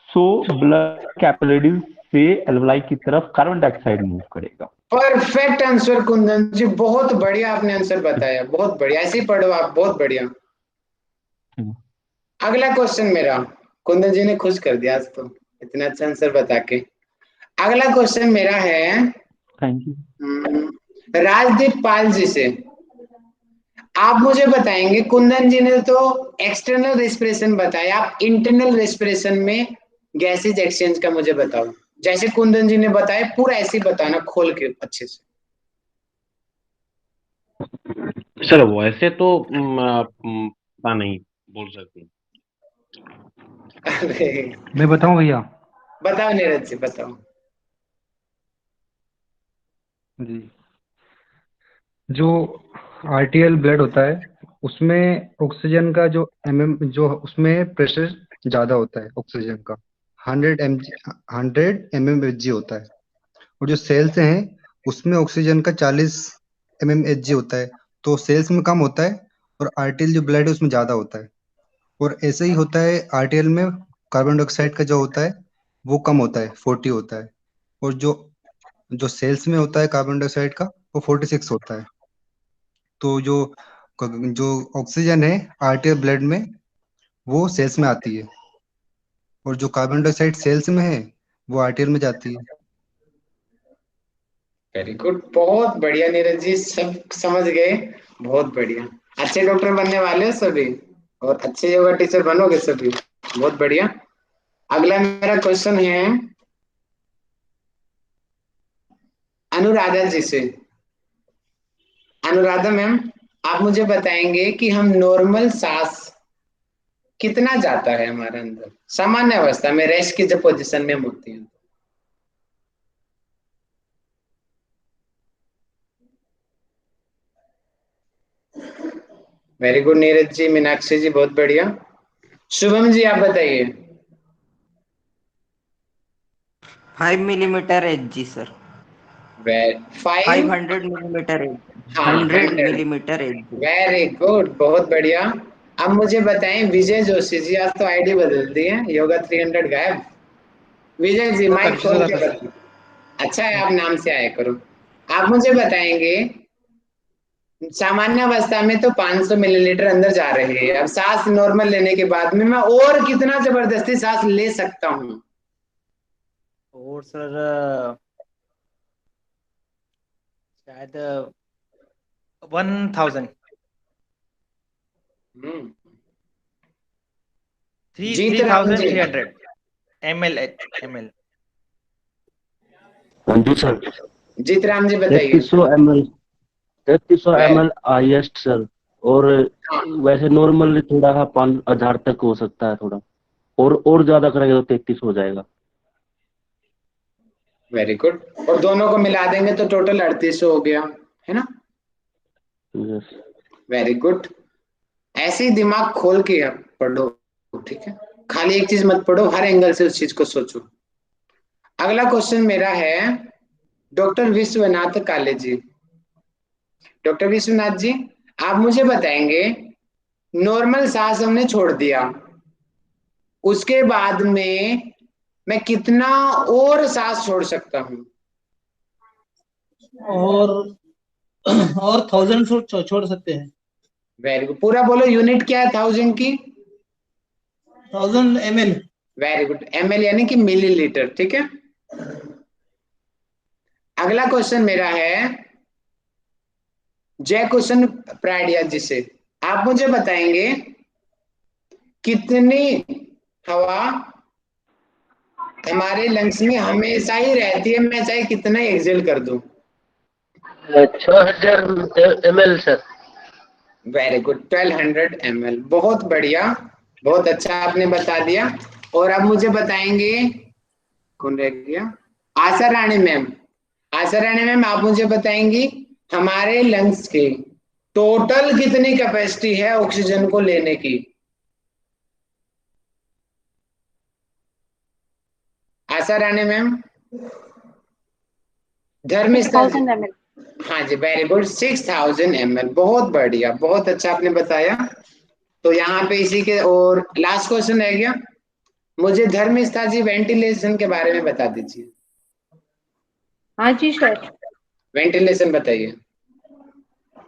So blood capillaries से एल्वोलाई की तरफ कार्बन डाइऑक्साइड मूव करेगा। परफेक्ट आंसर कुंदन जी, बहुत बढ़िया आपने आंसर बताया, बहुत बढ़िया, ऐसे ही पढ़ो आप, बहुत बढ़िया। अगला क्वेश्चन मेरा, कुंदन जी ने खुश कर दिया आज तो इतना अच्छा आंसर बता के। अगला क्वेश्चन मेरा है थैंक यू राजदीप पाल जी से। आप मुझे बताएंगे, कुंदन जी ने तो एक्सटर्नल रेस्पिरेशन बताया, आप इंटरनल रेस्पिरेशन में गैसेज एक्सचेंज का मुझे बताओ। जैसे कुंदन जी ने बताया पूरा ऐसे ही बताना, खोल के अच्छे से। सर वैसे तो पता नहीं बोल सकते। मैं बताऊं भैया? बताओ नीरज जी, बताओ। जी, जो आरटीएल ब्लड होता है उसमें ऑक्सीजन का जो जो उसमें प्रेशर ज्यादा होता है ऑक्सीजन का, 100 mmHg होता है। और जो सेल्स हैं उसमें ऑक्सीजन का 40 mmHg होता है। तो सेल्स में कम होता है और आरटीएल जो ब्लड है उसमें ज्यादा होता है। और ऐसे ही होता है आरटीएल में कार्बन डाइऑक्साइड का जो होता है वो कम होता है, 40 होता है। और जो जो सेल्स में होता है कार्बन डाइऑक्साइड का वो 46 होता है। तो जो जो ऑक्सीजन है आरटीएल ब्लड में वो सेल्स में आती है, और जो कार्बन डाइऑक्साइड सेल्स में है वो आरटीएल में जाती है। वेरी गुड, बहुत बढ़िया नीरज जी, सब समझ गए, बहुत बढ़िया। अच्छे डॉक्टर बनने वाले हो सभी, और अच्छे योगा टीचर बनोगे सभी, बहुत बढ़िया। अगला मेरा क्वेश्चन है अनुराधा जी से। अनुराधा मैम, आप मुझे बताएंगे कि हम नॉर्मल सांस कितना जाता है हमारे अंदर सामान्य अवस्था में, रेस्ट की जब पोजीशन में हम होते हैं? वेरी गुड नीरज जी, मीनाक्षी जी, बहुत बढ़िया। शुभम जी, आप बताइए। 5 millimetre H G sir. 500 millimetre H, हाँ, 100 100। Millimetre H G. Very good, बहुत बढ़िया। अब मुझे बताएं विजय जोशी जी, आज तो आईडी बदल दी है, योगा 300 गायब। विजय जी, वो माइक कंफ्यूज हो खोल रहा के था सर। बताइए। अच्छा है, आप नाम से आया करो। आप मुझे बताएंगे सामान्य अवस्था में तो 500 मिलीलीटर अंदर जा रही है, अब सांस नॉर्मल लेने के बाद में मैं और कितना जबरदस्ती सांस ले सकता हूँ? और सर शायद 1000, जीत राम जी। 3300 ml। हाँ जी सर। जीत राम जी बताइए। 3300 वे- ml हाईएस्ट सर। और हाँ, वैसे नॉर्मली थोड़ा सा 5000 तक हो सकता है थोड़ा, और ज्यादा करेंगे तो 33 हो जाएगा। Very good. और दोनों को मिला देंगे तो टोटल 3800 हो गया, है ना? यस। Very good. ऐसे ही दिमाग खोल के आप पढ़ो, ठीक है? खाली एक चीज मत पढ़ो, हर एंगल से उस चीज को सोचो। अगला क्वेश्चन मेरा है डॉक्टर विश्वनाथ काले जी। डॉक्टर विश्वनाथ जी, आप मुझे बताएंगे नॉर्मल सांस हमने छोड़ दिया, उसके बाद में मैं कितना और सांस छोड़ सकता हूँ? और 1000 छोड़ सकते हैं। वेरी गुड, पूरा बोलो, यूनिट क्या है 1000 की? 1000 ml। वेरी गुड, ml यानी कि मिलीलीटर, ठीक है? अगला क्वेश्चन मेरा है जय क्वेश्चन प्राडिया जी से। आप मुझे बताएंगे कितनी हवा हमारे लंग्स में हमेशा ही रहती है, मैं चाहे कितना एक्सेल कर दूं? 6000 ml sir. Very good, 1200 ml, बहुत बढ़िया, बहुत अच्छा आपने बता दिया। और अब मुझे बताएंगे, कौन रह गया? आशा रानी मैम। आशा रानी मैम, आप मुझे बताएंगी हमारे लंग्स की टोटल कितनी कैपेसिटी है ऑक्सीजन को लेने की? आशा रानी मैम। धर्मिष्ठा जी। 6000 ml। हाँ जी, वेरी गुड, 6000 ml, बहुत बढ़िया, बहुत अच्छा आपने बताया। तो यहाँ पे इसी के और लास्ट क्वेश्चन रह गया, मुझे धर्मिष्ठा जी वेंटिलेशन के बारे में बता दीजिए। हाँ जी सर। वेंटिलेशन बताइए।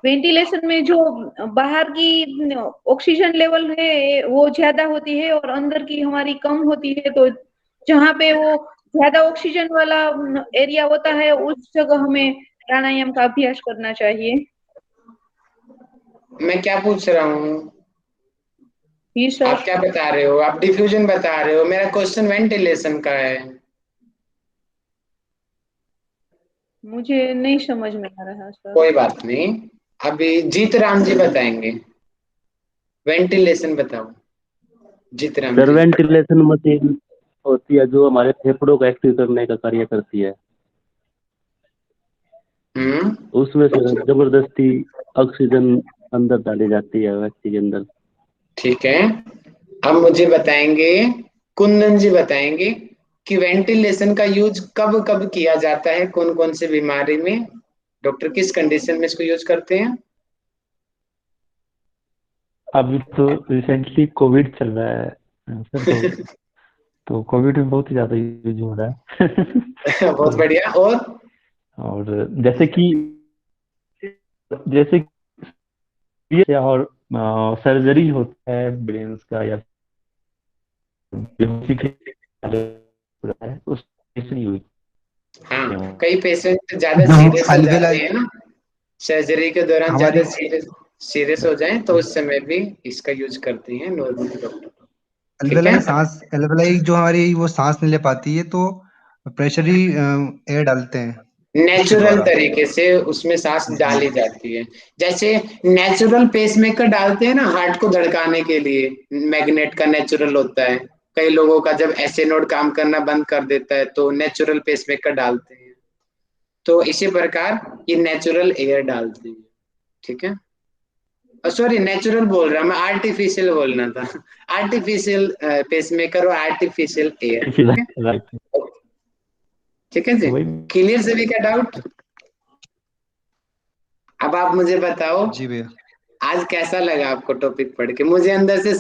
वेंटिलेशन में जो बाहर की ऑक्सीजन लेवल है वो ज्यादा होती है और अंदर की हमारी कम होती है, तो जहाँ पे वो ज्यादा ऑक्सीजन वाला एरिया होता है उस जगह हमें प्राणायाम का अभ्यास करना चाहिए। मैं क्या पूछ रहा हूँ? जी सर। आप क्या बता रहे हो? आप डिफ्यूजन बता रहे हो, मेरा क्वेश्चन वेंटिलेशन का है। मुझे नहीं समझ में आ रहा सर। कोई बात नहीं, अभी जीत राम जी बताएंगे, वेंटिलेशन बताओ जीत राम सर जी। वेंटिलेशन मशीन होती है जो हमारे फेफड़ों को एक्टिव करने का कार्य करती है। उसमें से जबरदस्ती ऑक्सीजन अंदर डाली जाती है व्यक्ति के अंदर। ठीक है, अब मुझे बताएंगे, कुंदन जी बताएंगे कि वेंटिलेशन का यूज कब कब किया जाता है, कौन कौन से बीमारी में, डॉक्टर किस कंडीशन में इसको यूज करते हैं? अभी तो रिसेंटली कोविड चल रहा है सर, तो कोविड में बहुत ही ज्यादा यूज हो रहा है। बहुत बढ़िया। और जैसे कि और सर्जरी होता है ब्रेन्स का या बेहोशी के है उस केस नहीं हुई। हाँ, कई पेशेंट ज्यादा जो हम सीरियस हो जाते अलवेला हैं ना, सर्जरी के दौरान हमारी ज्यादा सीरियस हो जाएं तो उस समय भी इसका यूज करते हैं नॉर्मल डॉक्टर। ठीक है, एल्वेलाई जो हमारी वो सांस नहीं ले पाती है, तो प्रेशरी एयर डालते हैं उसके नेचुरल द्वारा। तरीके से उसमें सांस जी डाली जाती है। जैसे नेचुरल पेसमेकर डालते हैं ना हार्ट को धड़काने के लिए, मैग्नेट का नेचुरल होता है। कई लोगों का जब ऐसे नोड काम करना बंद कर देता है तो नेचुरल पेसमेकर डालते हैं। तो इसी प्रकार ये नेचुरल एयर डालते हैं। ठीक है, सॉरी नेचुरल बोल रहा मैं, आर्टिफिशियल बोलना था। आर्टिफिशियल पेसमेकर और आर्टिफिशियल एयर। ठीक है, राइट, ठीक है जी, वही क्लियर सभी का डाउट। अब आप मुझे बताओ जी भैया। आज कैसा लगा आपको टॉपिक पढ़ के। मुझे अंदर से